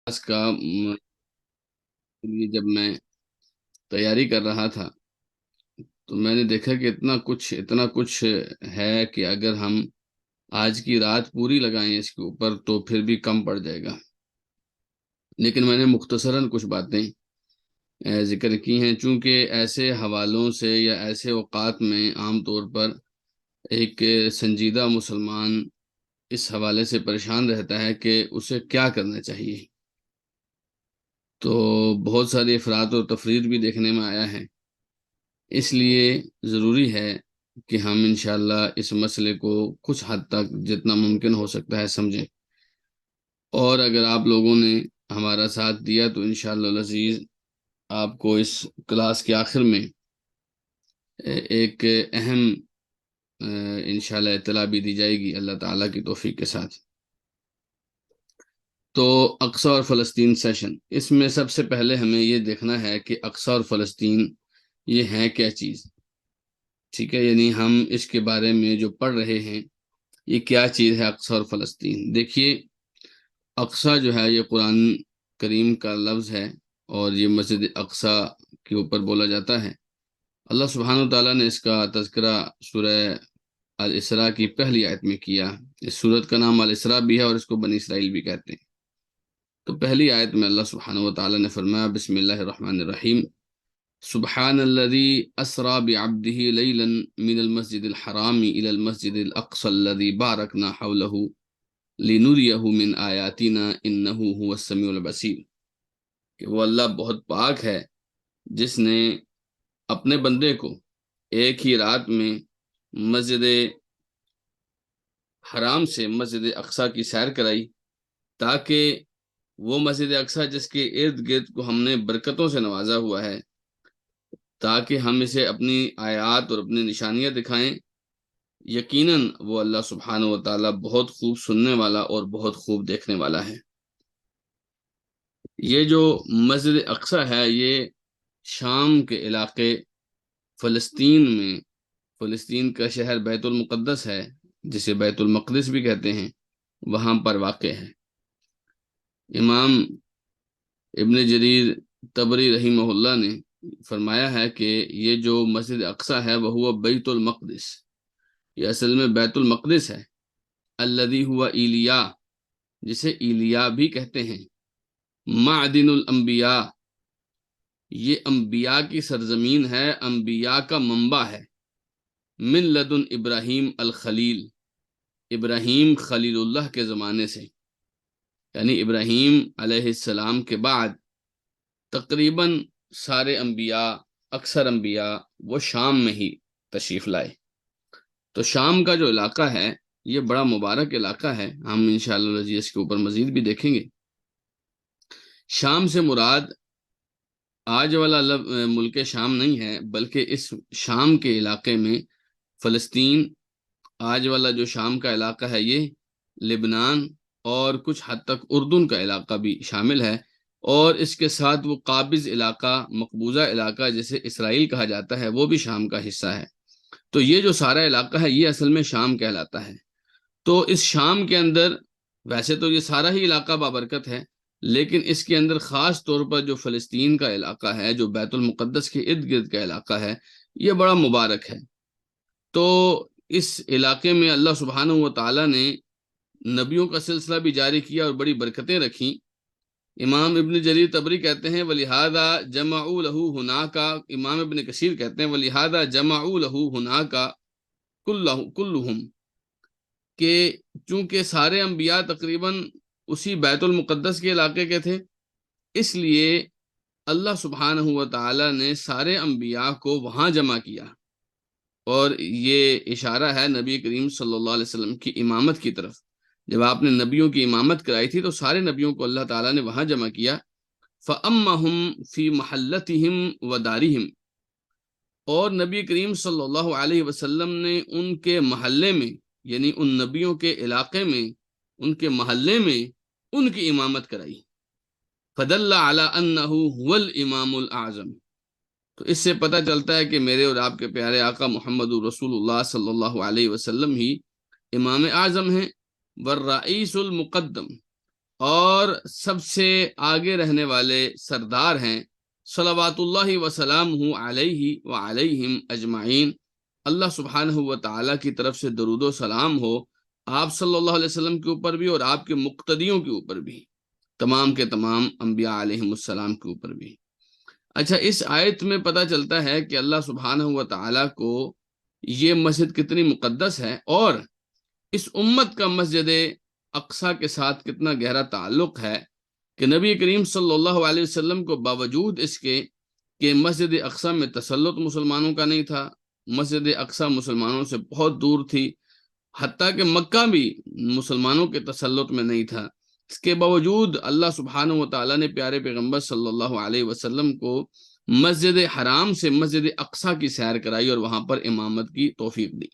اس کا لیے جب میں تیاری کر رہا تھا تو میں نے دیکھا کہ اتنا کچھ ہے کہ اگر ہم آج کی رات پوری لگائیں اس کے اوپر تو پھر بھی کم پڑ جائے گا، لیکن میں نے مختصراً کچھ باتیں ذکر کی ہیں، چونکہ ایسے حوالوں سے یا ایسے اوقات میں عام طور پر ایک سنجیدہ مسلمان اس حوالے سے پریشان رہتا ہے کہ اسے کیا کرنا چاہیے۔ تو بہت ساری افراد اور تفرید بھی دیکھنے میں آیا ہے، اس لیے ضروری ہے کہ ہم انشاءاللہ اس مسئلے کو کچھ حد تک جتنا ممکن ہو سکتا ہے سمجھیں، اور اگر آپ لوگوں نے ہمارا ساتھ دیا تو انشاءاللہ العزیز آپ کو اس کلاس کے آخر میں ایک اہم انشاءاللہ اطلاع بھی دی جائے گی اللہ تعالیٰ کی توفیق کے ساتھ۔ تو اقصی اور فلسطین سیشن، اس میں سب سے پہلے ہمیں یہ دیکھنا ہے کہ اقصی اور فلسطین یہ ہیں کیا چیز، ٹھیک ہے؟ یعنی ہم اس کے بارے میں جو پڑھ رہے ہیں یہ کیا چیز ہے اقصی اور فلسطین۔ دیکھیے، اقصی جو ہے یہ قرآن کریم کا لفظ ہے اور یہ مسجد اقصی کے اوپر بولا جاتا ہے۔ اللہ سبحانہ و تعالیٰ نے اس کا تذکرہ سورہ الاسراء کی پہلی آیت میں کیا۔ اس سورت کا نام الاسراء بھی ہے اور اس کو بنی اسرائیل بھی کہتے ہیں۔ تو پہلی آیت میں اللہ سبحانہ و تعالیٰ نے فرمایا بسم اللہ الرحمن الرحیم، سبحان الذي اسرا بعبده ليلا من المسجد الحرام الى المسجد الاقصى الذي باركنا حوله لنريه من آیاتنا انه هو السمیع البصیر، کہ وہ اللہ بہت پاک ہے جس نے اپنے بندے کو ایک ہی رات میں مسجد حرام سے مسجد اقصی کی سیر کرائی، تاکہ وہ مسجد اقصی جس کے ارد گرد کو ہم نے برکتوں سے نوازا ہوا ہے، تاکہ ہم اسے اپنی آیات اور اپنی نشانیاں دکھائیں۔ یقیناً وہ اللہ سبحانہ و تعالیٰ بہت خوب سننے والا اور بہت خوب دیکھنے والا ہے۔ یہ جو مسجد اقصی ہے یہ شام کے علاقے فلسطین میں، فلسطین کا شہر بیت المقدس ہے جسے بیت المقدس بھی کہتے ہیں، وہاں پر واقع ہے۔ امام ابن جریر طبری رحمہ اللہ نے فرمایا ہے کہ یہ جو مسجد اقصی ہے وہ ہوا بیت المقدس، یہ اصل میں بیت المقدس ہے، الذی ہوا ایلیا، جسے ایلیا بھی کہتے ہیں، معدن الانبیاء، یہ انبیاء کی سرزمین ہے، انبیاء کا منبع ہے، من لدن ابراہیم الخلیل، ابراہیم خلیل اللہ کے زمانے سے، یعنی ابراہیم علیہ السلام کے بعد تقریباً سارے انبیاء، اکثر انبیاء وہ شام میں ہی تشریف لائے۔ تو شام کا جو علاقہ ہے یہ بڑا مبارک علاقہ ہے، ہم انشاءاللہ العزیز اس کے اوپر مزید بھی دیکھیں گے۔ شام سے مراد آج والا ملک شام نہیں ہے، بلکہ اس شام کے علاقے میں فلسطین، آج والا جو شام کا علاقہ ہے یہ لبنان اور کچھ حد تک اردن کا علاقہ بھی شامل ہے، اور اس کے ساتھ وہ قابض علاقہ، مقبوضہ علاقہ جسے اسرائیل کہا جاتا ہے وہ بھی شام کا حصہ ہے۔ تو یہ جو سارا علاقہ ہے یہ اصل میں شام کہلاتا ہے۔ تو اس شام کے اندر ویسے تو یہ سارا ہی علاقہ بابرکت ہے، لیکن اس کے اندر خاص طور پر جو فلسطین کا علاقہ ہے، جو بیت المقدس کے ارد گرد کا علاقہ ہے، یہ بڑا مبارک ہے۔ تو اس علاقے میں اللہ سبحانہ و تعالیٰ نے نبیوں کا سلسلہ بھی جاری کیا اور بڑی برکتیں رکھیں۔ امام ابن جریر طبری کہتے ہیں وَلِهَذَا جَمَعُوا لَهُ هُنَاكَ، امام ابن کثیر کہتے ہیں وَلِهَذَا جَمَعُوا لَهُ هُنَاكَ كُلُّهُمْ، کہ چونکہ سارے انبیاء تقریباً اسی بیت المقدس کے علاقے کے تھے، اس لیے اللہ سبحانہ و تعالیٰ نے سارے انبیاء کو وہاں جمع کیا، اور یہ اشارہ ہے نبی کریم صلی اللہ علیہ وسلم کی امامت کی طرف۔ جب آپ نے نبیوں کی امامت کرائی تھی تو سارے نبیوں کو اللہ تعالیٰ نے وہاں جمع کیا، فَأَمَّهُمْ فِي مَحَلَّتِهِمْ وَدَارِهِمْ، اور نبی کریم صلی اللہ علیہ وسلم نے ان کے محلے میں، یعنی ان نبیوں کے علاقے میں، ان کے محلے میں ان کی امامت کرائی۔ فَدَلَّ عَلَىٰ أَنَّهُ هُوَ الْإِمَامُ الْأَعْظَمُ، تو اس سے پتہ چلتا ہے کہ میرے اور آپ کے پیارے آقا محمد رسول اللہ صلی اللہ علیہ وسلم ہی امام اعظم ہیں، والرئیس المقدم، اور سب سے آگے رہنے والے سردار ہیں، صلوات اللہ وسلامہ علیہ وعلیہم اجمعین۔ اللہ سبحانہ و تعالیٰ کی طرف سے درود و سلام ہو آپ صلی اللہ علیہ وسلم کے اوپر بھی اور آپ کے مقتدیوں کے اوپر بھی، تمام کے تمام انبیاء علیہم السلام کے اوپر بھی۔ اچھا، اس آیت میں پتہ چلتا ہے کہ اللہ سبحانہ و تعالیٰ کو یہ مسجد کتنی مقدس ہے، اور اس امت کا مسجد اقصیٰ کے ساتھ کتنا گہرا تعلق ہے کہ نبی کریم صلی اللہ علیہ وسلم کو باوجود اس کے کہ مسجد اقصیٰ میں تسلط مسلمانوں کا نہیں تھا، مسجد اقصیٰ مسلمانوں سے بہت دور تھی، حتیٰ کہ مکہ بھی مسلمانوں کے تسلط میں نہیں تھا، اس کے باوجود اللہ سبحانہ و تعالیٰ نے پیارے پیغمبر صلی اللہ علیہ وسلم کو مسجد حرام سے مسجد اقصیٰ کی سیر کرائی اور وہاں پر امامت کی توفیق دی۔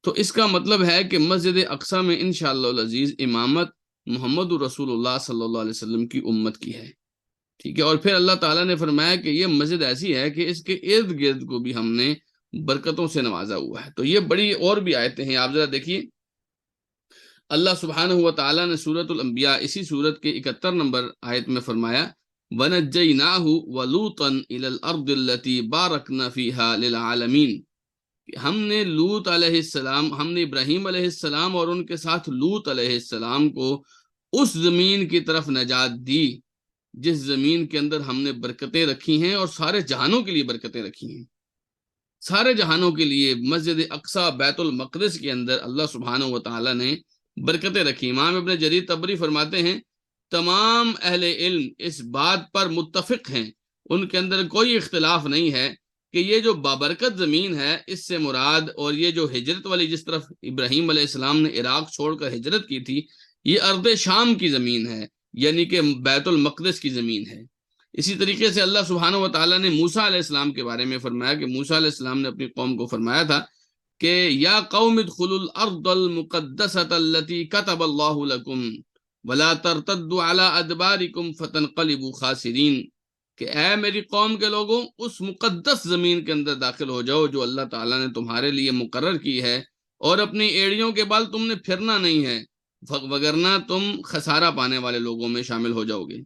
تو اس کا مطلب ہے کہ مسجد اقصیٰ میں انشاءاللہ العزیز امامت محمد رسول اللہ صلی اللہ علیہ وسلم کی امت کی ہے، ٹھیک ہے۔ اور پھر اللہ تعالیٰ نے فرمایا کہ یہ مسجد ایسی ہے کہ اس کے ارد گرد کو بھی ہم نے برکتوں سے نوازا ہوا ہے۔ تو یہ بڑی اور بھی آیتیں ہیں، آپ ذرا دیکھیے، اللہ سبحانہ و تعالیٰ نے سورۃ الانبیاء اسی سورت کے 71 نمبر آیت میں فرمایا وَنَجَّيْنَاهُ وَلُوطًا إِلَى الْأَرْضِ الَّتِي بَارَكْنَا فِيهَا لِلْعَالَمِينَ، ہم نے لوط علیہ السلام، ہم نے ابراہیم علیہ السلام اور ان کے ساتھ لوط علیہ السلام کو اس زمین کی طرف نجات دی جس زمین کے اندر ہم نے برکتیں رکھی ہیں، اور سارے جہانوں کے لیے برکتیں رکھی ہیں، سارے جہانوں کے لیے مسجد اقصیٰ بیت المقدس کے اندر اللہ سبحانہ و تعالیٰ نے برکتیں رکھی۔ امام ابن جریر طبری فرماتے ہیں تمام اہل علم اس بات پر متفق ہیں، ان کے اندر کوئی اختلاف نہیں ہے کہ یہ جو بابرکت زمین ہے اس سے مراد، اور یہ جو ہجرت والی جس طرف ابراہیم علیہ السلام نے عراق چھوڑ کر ہجرت کی تھی، یہ ارض شام کی زمین ہے، یعنی کہ بیت المقدس کی زمین ہے۔ اسی طریقے سے اللہ سبحانہ و تعالیٰ نے موسیٰ علیہ السلام کے بارے میں فرمایا کہ موسیٰ علیہ السلام نے اپنی قوم کو فرمایا تھا کہ یا قوم ادخلوا الارض المقدسۃ التي كتب اللہ لکم ولا ترتدوا على ادبارکم فتنقلبوا خاسرین، کہ اے میری قوم کے لوگوں، اس مقدس زمین کے اندر داخل ہو جاؤ جو اللہ تعالیٰ نے تمہارے لیے مقرر کی ہے، اور اپنی ایڑیوں کے بال تم نے پھرنا نہیں ہے، وگرنہ تم خسارہ پانے والے لوگوں میں شامل ہو جاؤ گے۔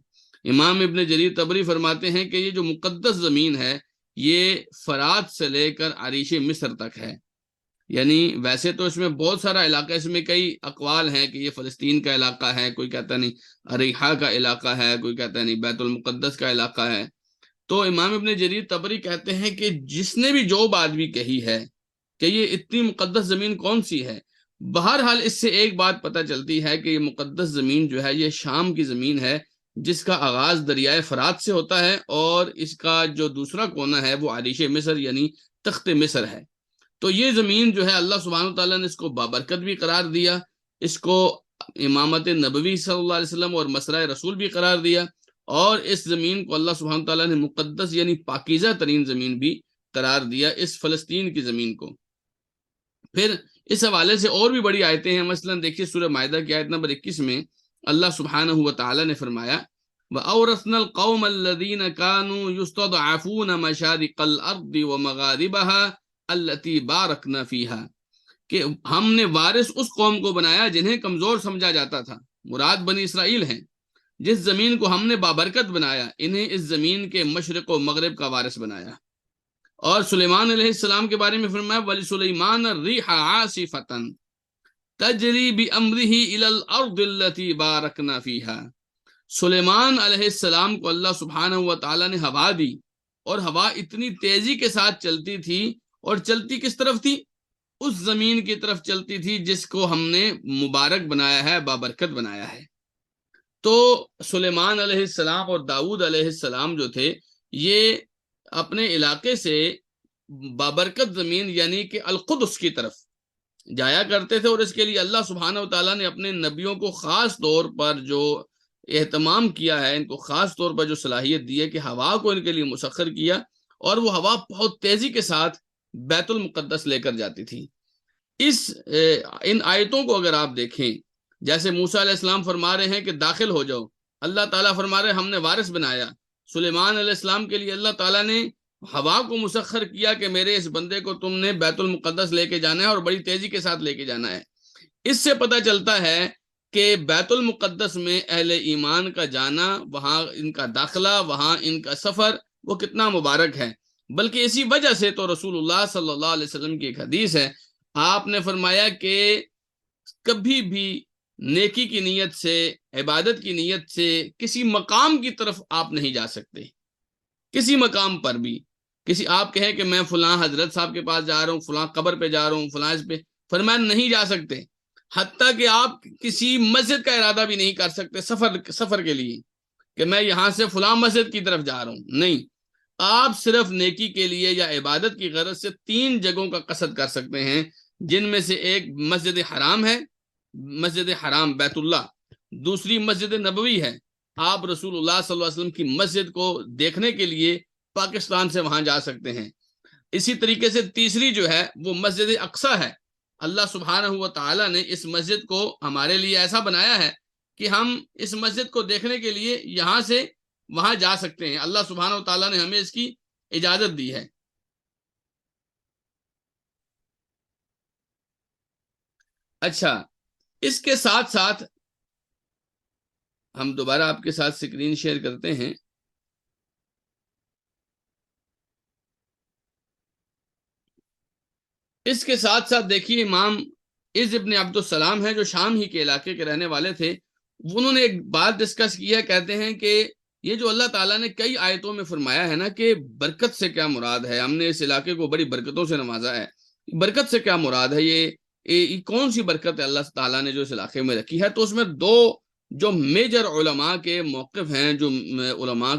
امام ابن جریر طبری فرماتے ہیں کہ یہ جو مقدس زمین ہے یہ فرات سے لے کر عریش مصر تک ہے، یعنی ویسے تو اس میں بہت سارا علاقہ، اس میں کئی اقوال ہیں کہ یہ فلسطین کا علاقہ ہے، کوئی کہتا نہیں اریحہ کا علاقہ ہے، کوئی کہتا نہیں بیت المقدس کا علاقہ ہے۔ تو امام ابن جریر طبری کہتے ہیں کہ جس نے بھی جو بات بھی کہی ہے کہ یہ اتنی مقدس زمین کون سی ہے، بہرحال اس سے ایک بات پتہ چلتی ہے کہ یہ مقدس زمین جو ہے یہ شام کی زمین ہے، جس کا آغاز دریائے فرات سے ہوتا ہے، اور اس کا جو دوسرا کونا ہے وہ عریش مصر یعنی تخت مصر ہے۔ تو یہ زمین جو ہے اللہ سبحانہ تعالیٰ نے اس کو بابرکت بھی قرار دیا، اس کو امامت نبوی صلی اللہ علیہ وسلم اور مسرہ رسول بھی قرار دیا، اور اس زمین کو اللہ سبحانہ تعالیٰ نے مقدس یعنی پاکیزہ ترین زمین بھی قرار دیا، اس فلسطین کی زمین کو۔ پھر اس حوالے سے اور بھی بڑی آیتیں ہیں، مثلا دیکھیے سورہ مائدہ کی آیت نمبر 21 میں اللہ سبحانہ و تعالیٰ نے فرمایا وَأَوْرَثْنَا الْقَوْمَ الَّذِينَ كَانُوا يُسْتَضْعَفُونَ مَشَارِقَ الْأَرْضِ وَمَغَارِبَهَا الَّتِي بَارَكْنَا فِيهَا، کہ ہم نے وارث اس قوم کو بنایا جنہیں کمزور سمجھا جاتا تھا، مراد بنی اسرائیل ہیں، جس زمین کو ہم نے بابرکت بنایا، انہیں اس زمین کے مشرق و مغرب کا وارث بنایا۔ اور سلیمان علیہ السلام کے بارے میں فرمایا وَلِسُلَيْمَانَ الرِّيحَ عَاصِفَةً تَجْرِي بِأَمْرِهِ إِلَى الْأَرْضِ الَّتِي بَارَكْنَا فِيهَا، سلیمان علیہ السلام کو اللہ سبحانہ و تعالیٰ نے ہوا دی، اور ہوا اتنی تیزی کے ساتھ چلتی تھی، اور چلتی کس طرف تھی؟ اس زمین کی طرف چلتی تھی جس کو ہم نے مبارک بنایا ہے، بابرکت بنایا ہے۔ تو سلیمان علیہ السلام اور داؤد علیہ السلام جو تھے یہ اپنے علاقے سے بابرکت زمین یعنی کہ القدس کی طرف جایا کرتے تھے، اور اس کے لیے اللہ سبحانہ و تعالیٰ نے اپنے نبیوں کو خاص طور پر جو اہتمام کیا ہے، ان کو خاص طور پر جو صلاحیت دی ہے کہ ہوا کو ان کے لیے مسخر کیا، اور وہ ہوا بہت تیزی کے ساتھ بیت المقدس لے کر جاتی تھی۔ ان آیتوں کو اگر آپ دیکھیں، جیسے موسیٰ علیہ السلام فرما رہے ہیں کہ داخل ہو جاؤ، اللہ تعالیٰ فرما رہے ہیں ہم نے وارث بنایا، سلیمان علیہ السلام کے لیے اللہ تعالیٰ نے ہوا کو مسخر کیا کہ میرے اس بندے کو تم نے بیت المقدس لے کے جانا ہے اور بڑی تیزی کے ساتھ لے کے جانا ہے۔ اس سے پتہ چلتا ہے کہ بیت المقدس میں اہل ایمان کا جانا، وہاں ان کا داخلہ، وہاں ان کا سفر، وہ کتنا مبارک ہے۔ بلکہ اسی وجہ سے تو رسول اللہ صلی اللہ علیہ وسلم کی ایک حدیث ہے، آپ نے فرمایا کہ کبھی بھی نیکی کی نیت سے، عبادت کی نیت سے کسی مقام کی طرف آپ نہیں جا سکتے، کسی مقام پر بھی۔ کسی آپ کہیں کہ میں فلاں حضرت صاحب کے پاس جا رہا ہوں، فلاں قبر پہ جا رہا ہوں، فلاں اس پہ، فرمایا نہیں جا سکتے۔ حتیٰ کہ آپ کسی مسجد کا ارادہ بھی نہیں کر سکتے سفر کے لیے، کہ میں یہاں سے فلاں مسجد کی طرف جا رہا ہوں، نہیں۔ آپ صرف نیکی کے لیے یا عبادت کی غرض سے 3 جگہوں کا قصد کر سکتے ہیں، جن میں سے ایک مسجد حرام ہے، مسجد حرام بیت اللہ، دوسری مسجد نبوی ہے، آپ رسول اللہ صلی اللہ علیہ وسلم کی مسجد کو دیکھنے کے لیے پاکستان سے وہاں جا سکتے ہیں۔ اسی طریقے سے تیسری جو ہے وہ مسجد اقصی ہے، اللہ سبحانہ و تعالیٰ نے اس مسجد کو ہمارے لیے ایسا بنایا ہے کہ ہم اس مسجد کو دیکھنے کے لیے یہاں سے وہاں جا سکتے ہیں، اللہ سبحانہ و تعالیٰ نے ہمیں اس کی اجازت دی ہے۔ اچھا، اس کے ساتھ ساتھ ہم دوبارہ آپ کے ساتھ سکرین شیئر کرتے ہیں۔ اس کے ساتھ ساتھ دیکھیے، امام عز ابن عبد السلام ہے جو شام ہی کے علاقے کے رہنے والے تھے، انہوں نے ایک بات ڈسکس کی ہے، کہتے ہیں کہ یہ جو اللہ تعالیٰ نے کئی آیتوں میں فرمایا ہے نا کہ برکت سے کیا مراد ہے، ہم نے اس علاقے کو بڑی برکتوں سے نوازا ہے، برکت سے کیا مراد ہے، یہ کون سی برکت ہے اللہ تعالیٰ نے جو اس علاقے میں رکھی ہے؟ تو اس میں 2 جو میجر علماء کے موقف ہیں، جو علماء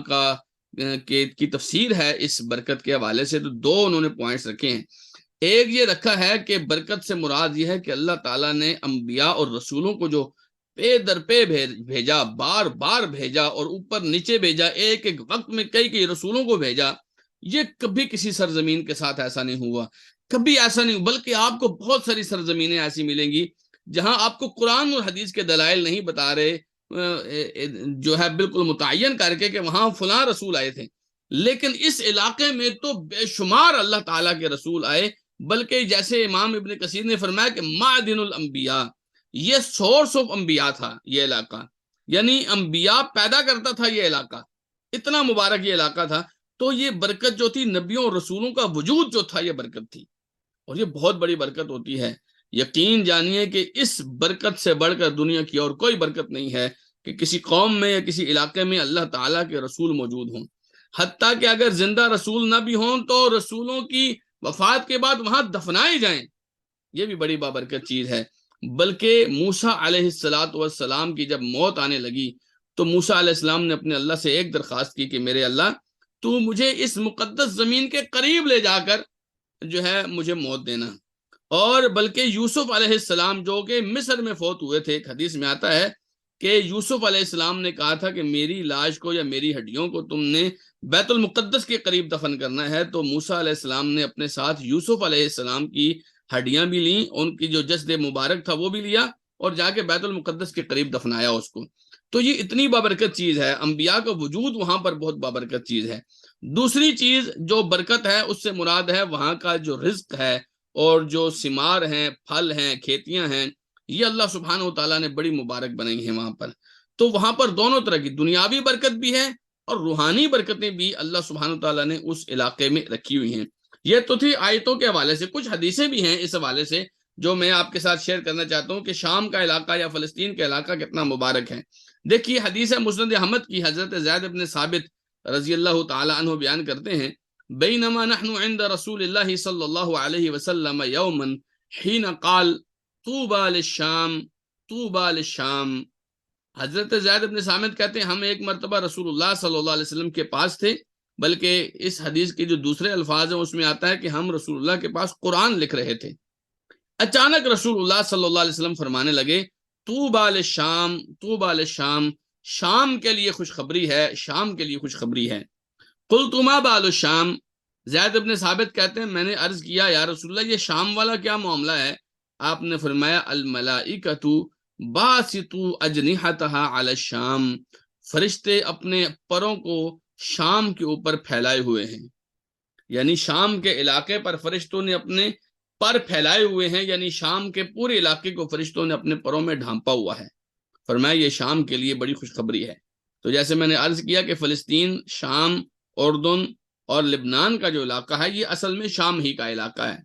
کی تفسیر ہے اس برکت کے حوالے سے، تو 2 انہوں نے پوائنٹس رکھے ہیں۔ ایک یہ رکھا ہے کہ برکت سے مراد یہ ہے کہ اللہ تعالیٰ نے انبیاء اور رسولوں کو جو پے در پے بھیجا، بار بار بھیجا اور اوپر نیچے بھیجا، ایک ایک وقت میں کئی رسولوں کو بھیجا، یہ کبھی کسی سرزمین کے ساتھ ایسا نہیں ہوا، کبھی ایسا نہیں، بلکہ آپ کو بہت ساری سرزمینیں ایسی ملیں گی جہاں آپ کو قرآن اور حدیث کے دلائل نہیں بتا رہے، جو ہے بالکل متعین کر کے کہ وہاں فلاں رسول آئے تھے، لیکن اس علاقے میں تو بے شمار اللہ تعالیٰ کے رسول آئے، بلکہ جیسے امام ابن کثیر نے فرمایا کہ معدن الانبیاء، یہ سورس آف انبیاء تھا یہ علاقہ، یعنی انبیاء پیدا کرتا تھا یہ علاقہ، اتنا مبارک یہ علاقہ تھا۔ تو یہ برکت جو تھی، نبیوں اور رسولوں کا وجود جو تھا، یہ برکت تھی، اور یہ بہت بڑی برکت ہوتی ہے۔ یقین جانیے کہ اس برکت سے بڑھ کر دنیا کی اور کوئی برکت نہیں ہے کہ کسی قوم میں یا کسی علاقے میں اللہ تعالیٰ کے رسول موجود ہوں، حتیٰ کہ اگر زندہ رسول نہ بھی ہوں تو رسولوں کی وفات کے بعد وہاں دفنائے جائیں، یہ بھی بڑی بابرکت چیز ہے۔ بلکہ موسیٰ علیہ السلام کی جب موت آنے لگی تو موسیٰ علیہ السلام نے اپنے اللہ سے ایک درخواست کی کہ میرے اللہ، تو مجھے اس مقدس زمین کے قریب لے جا کر جو ہے مجھے موت دینا۔ اور بلکہ یوسف علیہ السلام جو کہ مصر میں فوت ہوئے تھے، ایک حدیث میں آتا ہے کہ یوسف علیہ السلام نے کہا تھا کہ میری لاش کو یا میری ہڈیوں کو تم نے بیت المقدس کے قریب دفن کرنا ہے، تو موسیٰ علیہ السلام نے اپنے ساتھ یوسف علیہ السلام کی ہڈیاں بھی لیں، ان کی جو جسد مبارک تھا وہ بھی لیا، اور جا کے بیت المقدس کے قریب دفنایا اس کو۔ تو یہ اتنی بابرکت چیز ہے، انبیاء کا وجود وہاں پر بہت بابرکت چیز ہے۔ دوسری چیز جو برکت ہے اس سے مراد ہے وہاں کا جو رزق ہے، اور جو ثمار ہیں، پھل ہیں، کھیتیاں ہیں، یہ اللہ سبحانہ و تعالیٰ نے بڑی مبارک بنائی ہیں وہاں پر۔ تو وہاں پر دونوں طرح کی دنیاوی برکت بھی ہے اور روحانی برکتیں بھی اللہ سبحانہ و تعالیٰ نے اس علاقے میں رکھی ہوئی ہیں۔ یہ تو تھی آیتوں کے حوالے سے، کچھ حدیثیں بھی ہیں اس حوالے سے جو میں آپ کے ساتھ شیئر کرنا چاہتا ہوں کہ شام کا علاقہ یا فلسطین کا علاقہ کتنا مبارک ہے۔ دیکھیے حدیث مسند احمد کی، حضرت زید بن ثابت رضی اللہ تعالی عنہ بیان کرتے ہیں، بینما نحن عند رسول اللہ صلی اللہ علیہ وسلم یوما حین قال طوبى للشام طوبى للشام۔ حضرت زید بن ثابت کہتے ہیں ہم ایک مرتبہ رسول اللہ صلی اللہ علیہ وسلم کے پاس تھے، بلکہ اس حدیث کے جو دوسرے الفاظ ہیں اس میں آتا ہے کہ ہم رسول اللہ کے پاس قرآن لکھ رہے تھے، اچانک رسول اللہ صلی اللہ علیہ وسلم فرمانے لگے طوبى للشام طوبى للشام، شام کے لیے خوشخبری ہے، شام کے لیے خوشخبری ہے۔ قلت ما بال الشام، زید بن ثابت کہتے ہیں میں نے عرض کیا یا رسول اللہ یہ شام والا کیا معاملہ ہے؟ آپ نے فرمایا الملائکۃ باسطوا اجنحتها علی الشام، فرشتے اپنے پروں کو شام کے اوپر پھیلائے ہوئے ہیں، یعنی شام کے علاقے پر فرشتوں نے اپنے پر پھیلائے ہوئے ہیں، یعنی شام کے پورے علاقے کو فرشتوں نے اپنے پروں میں ڈھانپا ہوا ہے۔ فرمایا یہ شام کے لیے بڑی خوشخبری ہے۔ تو جیسے میں نے عرض کیا کہ فلسطین، شام، اردن اور لبنان کا جو علاقہ ہے یہ اصل میں شام ہی کا علاقہ ہے۔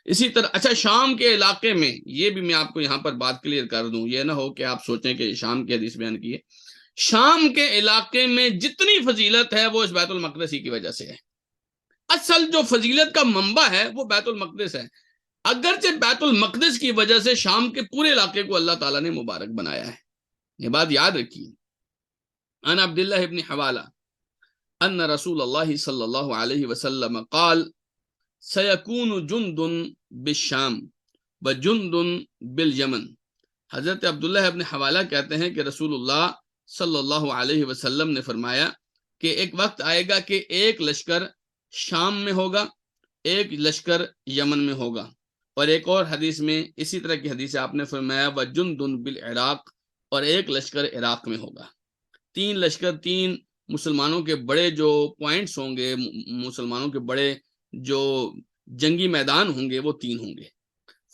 اسی طرح اچھا، شام کے علاقے میں یہ بھی میں آپ کو یہاں پر بات کلیئر کر دوں، یہ نہ ہو کہ آپ سوچیں کہ شام کی حدیث بیان کی ہے۔ شام کے علاقے میں جتنی فضیلت ہے وہ اس بیت المقدس ہی کی وجہ سے ہے۔ اصل جو فضیلت کا منبع ہے وہ بیت المقدس ہے، اگرچہ بیت المقدس کی وجہ سے شام کے پورے علاقے کو اللہ تعالیٰ نے مبارک بنایا ہے۔ یہ بات یاد رکھیے۔ عن عبداللہ ابن حوالہ ان رسول اللہ صلی اللہ علیہ وسلم قال سیکون جند بالشام وجند بالیمن۔ حضرت عبداللہ ابن حوالہ کہتے ہیں کہ رسول اللہ صلی اللہ علیہ وسلم نے فرمایا کہ ایک وقت آئے گا کہ ایک لشکر شام میں ہوگا، ایک لشکر یمن میں ہوگا، اور ایک اور حدیث میں اسی طرح کی حدیث آپ نے فرمایا وجند بالعراق، اور ایک لشکر عراق میں ہوگا۔ تین لشکر، تین مسلمانوں کے بڑے جو پوائنٹس ہوں گے، مسلمانوں کے بڑے جو جنگی میدان ہوں گے وہ تین ہوں گے۔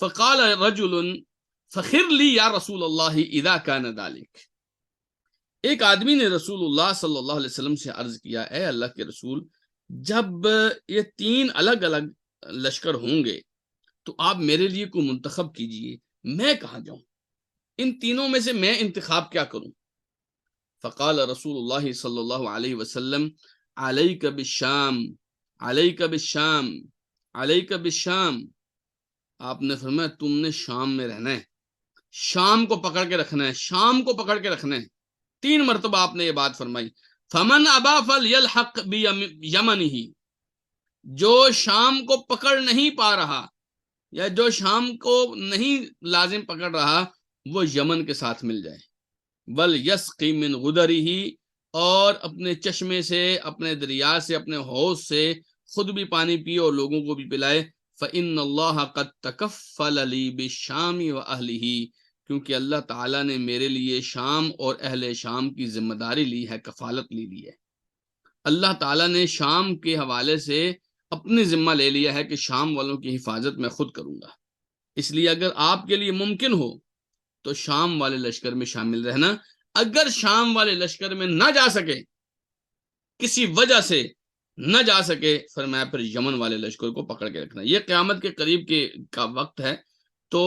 فقال رجل فخر لی یا رسول اللہ اذا کان ذلک۔ ایک آدمی نے رسول اللہ صلی اللہ علیہ وسلم سے عرض کیا، اے اللہ کے رسول، جب یہ تین الگ الگ لشکر ہوں گے تو آپ میرے لیے کو منتخب کیجئے، میں کہاں جاؤں، ان تینوں میں سے میں انتخاب کیا کروں؟ فقال رسول اللہ صلی اللہ علیہ وسلم علیک بالشام، علیک بالشام، علیک بالشام۔ آپ نے فرمایا تم نے شام میں رہنا ہے، شام کو پکڑ کے رکھنا ہے، شام کو پکڑ کے رکھنا ہے۔ تین مرتبہ آپ نے یہ بات فرمائی۔ فمن ابا فلیلحق بیمنہ، جو شام کو پکڑ نہیں پا رہا یا جو شام کو نہیں لازم پکڑ رہا وہ یمن کے ساتھ مل جائے۔ وَلْيَسْقِ مِنْ غُدَرِهِ، اور اپنے چشمے سے، اپنے دریا سے، اپنے حوض سے خود بھی پانی پیے اور لوگوں کو بھی پلائے۔ فَإِنَّ اللَّهَ قَدْ تَكَفَّلَ لِي بِالشَّامِ وَأَهْلِهِ، کیونکہ اللہ تعالیٰ نے میرے لیے شام اور اہل شام کی ذمہ داری لی ہے، کفالت لی ہے۔ اللہ تعالیٰ نے شام کے حوالے سے اپنی ذمہ لے لیا ہے کہ شام والوں کی حفاظت میں خود کروں گا۔ اس لیے اگر آپ کے لیے ممکن ہو تو شام والے لشکر میں شامل رہنا، اگر شام والے لشکر میں نہ جا سکے، کسی وجہ سے نہ جا سکے، فرمایا پھر یمن والے لشکر کو پکڑ کے رکھنا۔ یہ قیامت کے قریب کا وقت ہے، تو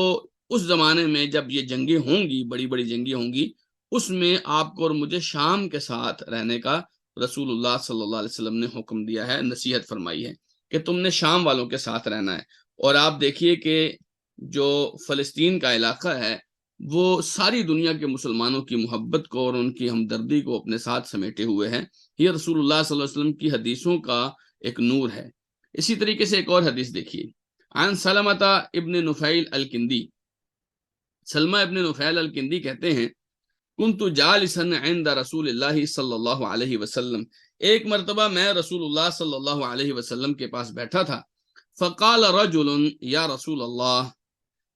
اس زمانے میں جب یہ جنگیں ہوں گی، بڑی بڑی جنگیں ہوں گی، اس میں آپ کو اور مجھے شام کے ساتھ رہنے کا رسول اللہ صلی اللہ علیہ وسلم نے حکم دیا ہے، نصیحت فرمائی ہے کہ تم نے شام والوں کے ساتھ رہنا ہے۔ اور آپ دیکھیے کہ جو فلسطین کا علاقہ ہے وہ ساری دنیا کے مسلمانوں کی محبت کو اور ان کی ہمدردی کو اپنے ساتھ سمیٹے ہوئے ہیں۔ یہ رسول اللہ صلی اللہ علیہ وسلم کی حدیثوں کا ایک نور ہے۔ اسی طریقے سے ایک اور حدیث دیکھیے، عن سلمۃ ابن نفیل الکندی، سلمہ ابن نفیل الکندی کہتے ہیں کنت جالسا عند رسول اللہ صلی اللہ علیہ وسلم، ایک مرتبہ میں رسول اللہ صلی اللہ علیہ وسلم کے پاس بیٹھا تھا۔ فقال رجل یا رسول اللہ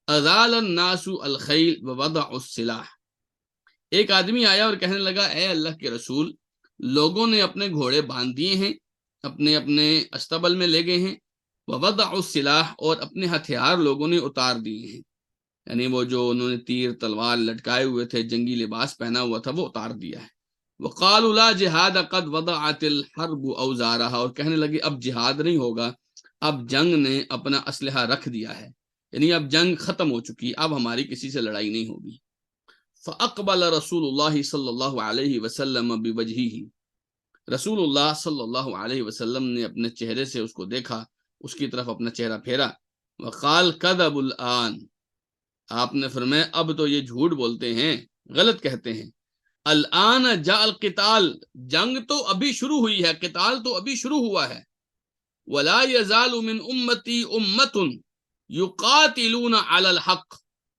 اذال الناس الخیل ووضع السلاح، ایک آدمی آیا اور کہنے لگا اے اللہ کے رسول، لوگوں نے اپنے گھوڑے باندھ دیے ہیں، اپنے اپنے استبل میں لے گئے ہیں، ووضع السلاح، اور اپنے ہتھیار لوگوں نے اتار دیے ہیں، یعنی وہ جو انہوں نے تیر تلوار لٹکائے ہوئے تھے، جنگی لباس پہنا ہوا تھا، وہ اتار دیا ہے۔ وقالوا لا جہاد قد وضعت الحرب اوزارها، اور کہنے لگے اب جہاد نہیں ہوگا، اب جنگ نے اپنا اسلحہ رکھ دیا ہے، یعنی اب جنگ ختم ہو چکی، اب ہماری کسی سے لڑائی نہیں ہوگی۔ فاقبل رسول اللہ صلی اللہ علیہ وسلم بوجہہ، رسول اللہ صلی اللہ علیہ وسلم نے اپنے چہرے سے اس کو دیکھا، اس کی طرف اپنا چہرہ پھیرا۔ وقال کذب الآن، آپ نے فرمایا اب تو یہ جھوٹ بولتے ہیں، غلط کہتے ہیں۔ الآن جاء القتال، جنگ تو ابھی شروع ہوئی ہے، قتال تو ابھی شروع ہوا ہے۔ ولا يزال من امتی امت یقاتلون علی الحق،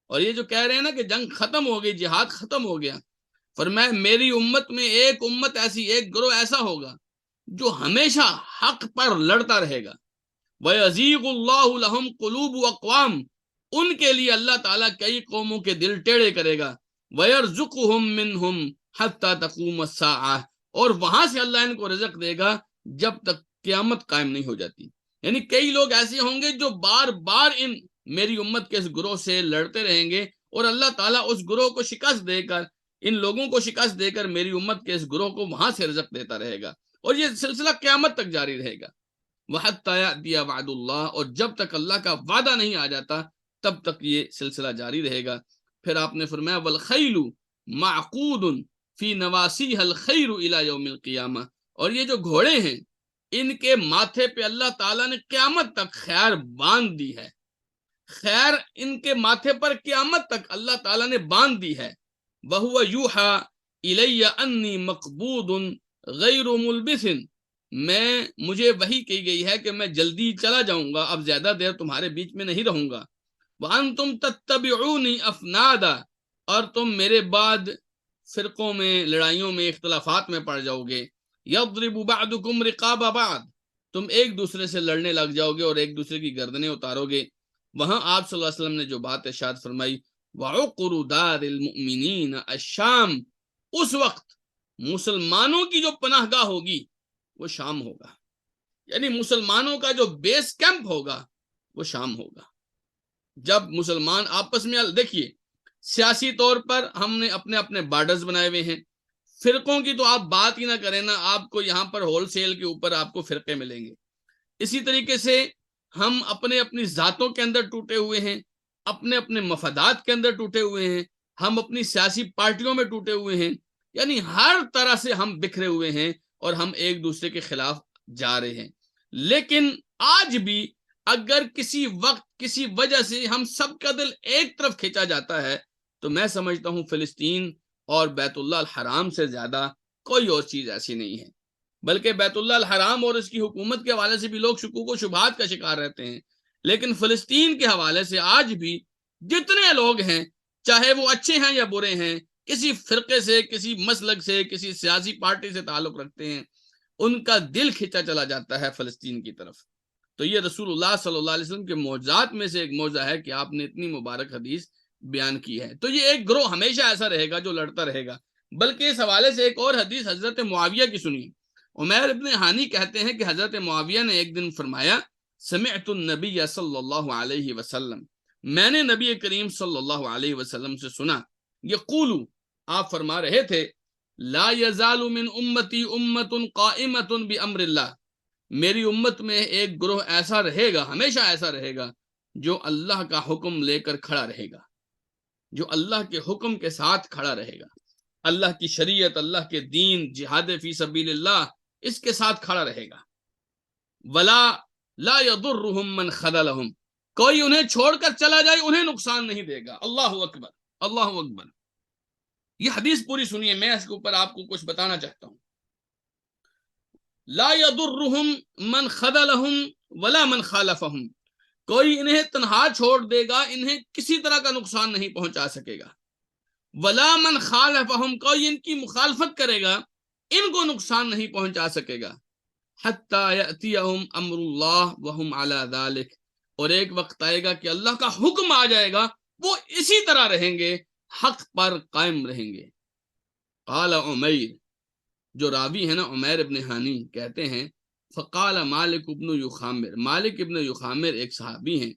اور یہ جو کہہ رہے ہیں نا کہ جنگ ختم ہو گئی، جہاد ختم ہو گیا، فرمایا میری امت میں ایک امت ایسی، ایک گروہ ایسا ہوگا جو ہمیشہ حق پر لڑتا رہے گا۔ وَيَزِيغُ اللَّهُ لَهُمْ قُلُوبُ أَقْوَامٍ، ان کے لیے اللہ تعالیٰ کئی قوموں کے دل ٹیڑے کرے گا۔ وَيَرْزُقُهُمْ مِنْهُمْ حَتَّى تَقُومَ السَّاعَةُ، اور وہاں سے اللہ ان کو رزق دے گا جب تک قیامت قائم نہیں ہو جاتی۔ یعنی کئی لوگ ایسے ہوں گے جو بار بار میری امت کے اس گروہ سے لڑتے رہیں گے، اور اللہ تعالیٰ اس گروہ کو شکست دے کر ان لوگوں کو شکست دے کر میری امت کے اس گروہ کو وہاں سے رزق دیتا رہے گا، اور یہ سلسلہ قیامت تک جاری رہے گا۔ وَحَتَّى يَأْتِيَ وَعْدُ اللَّهِ، اور جب تک اللہ کا وعدہ نہیں آ جاتا تب تک یہ سلسلہ جاری رہے گا۔ پھر آپ نے فرمایا وَالْخَيْلُ مَعْقُودٌ فِي نَوَاسِيهَا الْخَيْرُ إِلَى يَوْمِ الْقِيَامَةِ، اور یہ جو گھوڑے ہیں ان کے ماتھے پہ اللہ تعالیٰ نے قیامت تک خیر باندھ دی ہے، خیر ان کے ماتھے پر قیامت تک اللہ تعالیٰ نے باندھ دی ہے۔ وَهُوَ يُوحَى إِلَيَّ أَنِّي مَقْبُوضٌ غَيْرُ مُلْبِثٍ، مجھے وحی کی گئی ہے کہ میں جلدی چلا جاؤں گا، اب زیادہ دیر تمہارے بیچ میں نہیں رہوں گا۔ وَأَنْتُمْ تَتَّبِعُونِ أَفْنَادًا، اور تم میرے بعد فرقوں میں، لڑائیوں میں، اختلافات میں پڑ جاؤ گے۔ يَضْرِبُ بَعْضُكُمْ رِقَابَ بَعْضٍ، تم ایک دوسرے سے لڑنے لگ جاؤ گے اور ایک دوسرے کی گردنیں اتارو گے۔ وہاں آپ صلی اللہ علیہ وسلم نے جو بات ارشاد فرمائی وَعُقْرُ دَارِ الْمُؤْمِنِينَ الشام، اس وقت مسلمانوں کی جو پناہ گاہ ہوگی وہ شام ہوگا، یعنی مسلمانوں کا جو بیس کیمپ ہوگا وہ شام ہوگا۔ جب مسلمان آپس میں، دیکھیے سیاسی طور پر ہم نے اپنے اپنے بارڈرز بنائے ہوئے ہیں، فرقوں کی تو آپ بات ہی نہ کریں نا، آپ کو یہاں پر ہول سیل کے اوپر آپ کو فرقے ملیں گے۔ اسی طریقے سے ہم اپنے اپنی ذاتوں کے اندر ٹوٹے ہوئے ہیں، اپنے اپنے مفادات کے اندر ٹوٹے ہوئے ہیں، ہم اپنی سیاسی پارٹیوں میں ٹوٹے ہوئے ہیں، یعنی ہر طرح سے ہم بکھرے ہوئے ہیں اور ہم ایک دوسرے کے خلاف جا رہے ہیں۔ لیکن آج بھی اگر کسی وقت کسی وجہ سے ہم سب کا دل ایک طرف کھینچا جاتا ہے تو میں سمجھتا ہوں فلسطین اور بیت اللہ الحرام سے زیادہ کوئی اور چیز ایسی نہیں ہے، بلکہ بیت اللہ الحرام اور اس کی حکومت کے حوالے سے بھی لوگ شکوک و شبہات کا شکار رہتے ہیں، لیکن فلسطین کے حوالے سے آج بھی جتنے لوگ ہیں، چاہے وہ اچھے ہیں یا برے ہیں، کسی فرقے سے، کسی مسلک سے، کسی سیاسی پارٹی سے تعلق رکھتے ہیں، ان کا دل کھینچا چلا جاتا ہے فلسطین کی طرف۔ تو یہ رسول اللہ صلی اللہ علیہ وسلم کے معجزات میں سے ایک معجزہ ہے کہ آپ نے اتنی مبارک حدیث بیان کی ہے۔ تو یہ ایک گروہ ہمیشہ ایسا رہے گا جو لڑتا رہے گا۔ بلکہ اس حوالے سے ایک اور حدیث حضرت معاویہ کی سنی۔ عمیر ابن ہانی کہتے ہیں کہ حضرت معاویہ نے ایک دن فرمایا سمعت النبی صلی اللہ علیہ وسلم، میں نے نبی کریم صلی اللہ علیہ وسلم سے سنا، یقول، آپ فرما رہے تھے، لا یزال من امتی امت قائمت بامر اللہ، میری امت میں ایک گروہ ایسا رہے گا، ہمیشہ ایسا رہے گا، جو اللہ کا حکم لے کر کھڑا رہے گا، جو اللہ کے حکم کے ساتھ کھڑا رہے گا، اللہ کی شریعت، اللہ کے دین، جہاد فی سبیل اللہ، اس کے ساتھ کھڑا رہے گا۔ ولا لا یضرهم من خذلهم، کوئی انہیں چھوڑ کر چلا جائے انہیں نقصان نہیں دے گا۔ اللہ اکبر، اللہ اکبر۔ یہ حدیث پوری سنیے، میں اس کے اوپر آپ کو کچھ بتانا چاہتا ہوں۔ لا یضرهم من خذلهم ولا من خالفهم، کوئی انہیں تنہا چھوڑ دے گا، انہیں کسی طرح کا نقصان نہیں پہنچا سکے گا۔ ولا من خالفهم، کوئی ان کی مخالفت کرے گا، ان کو نقصان نہیں پہنچا سکے گا۔ حتی یأتیہم امر اللہ وہم علی ذالک، اور ایک وقت آئے گا کہ اللہ کا حکم آ جائے گا، وہ اسی طرح رہیں گے، حق پر قائم رہیں گے۔ قال عمیر، جو راوی ہے نا عمیر ابن ہانی، کہتے ہیں فقال مالک ابن یخامر، مالک ابن یخامر ایک صحابی ہیں،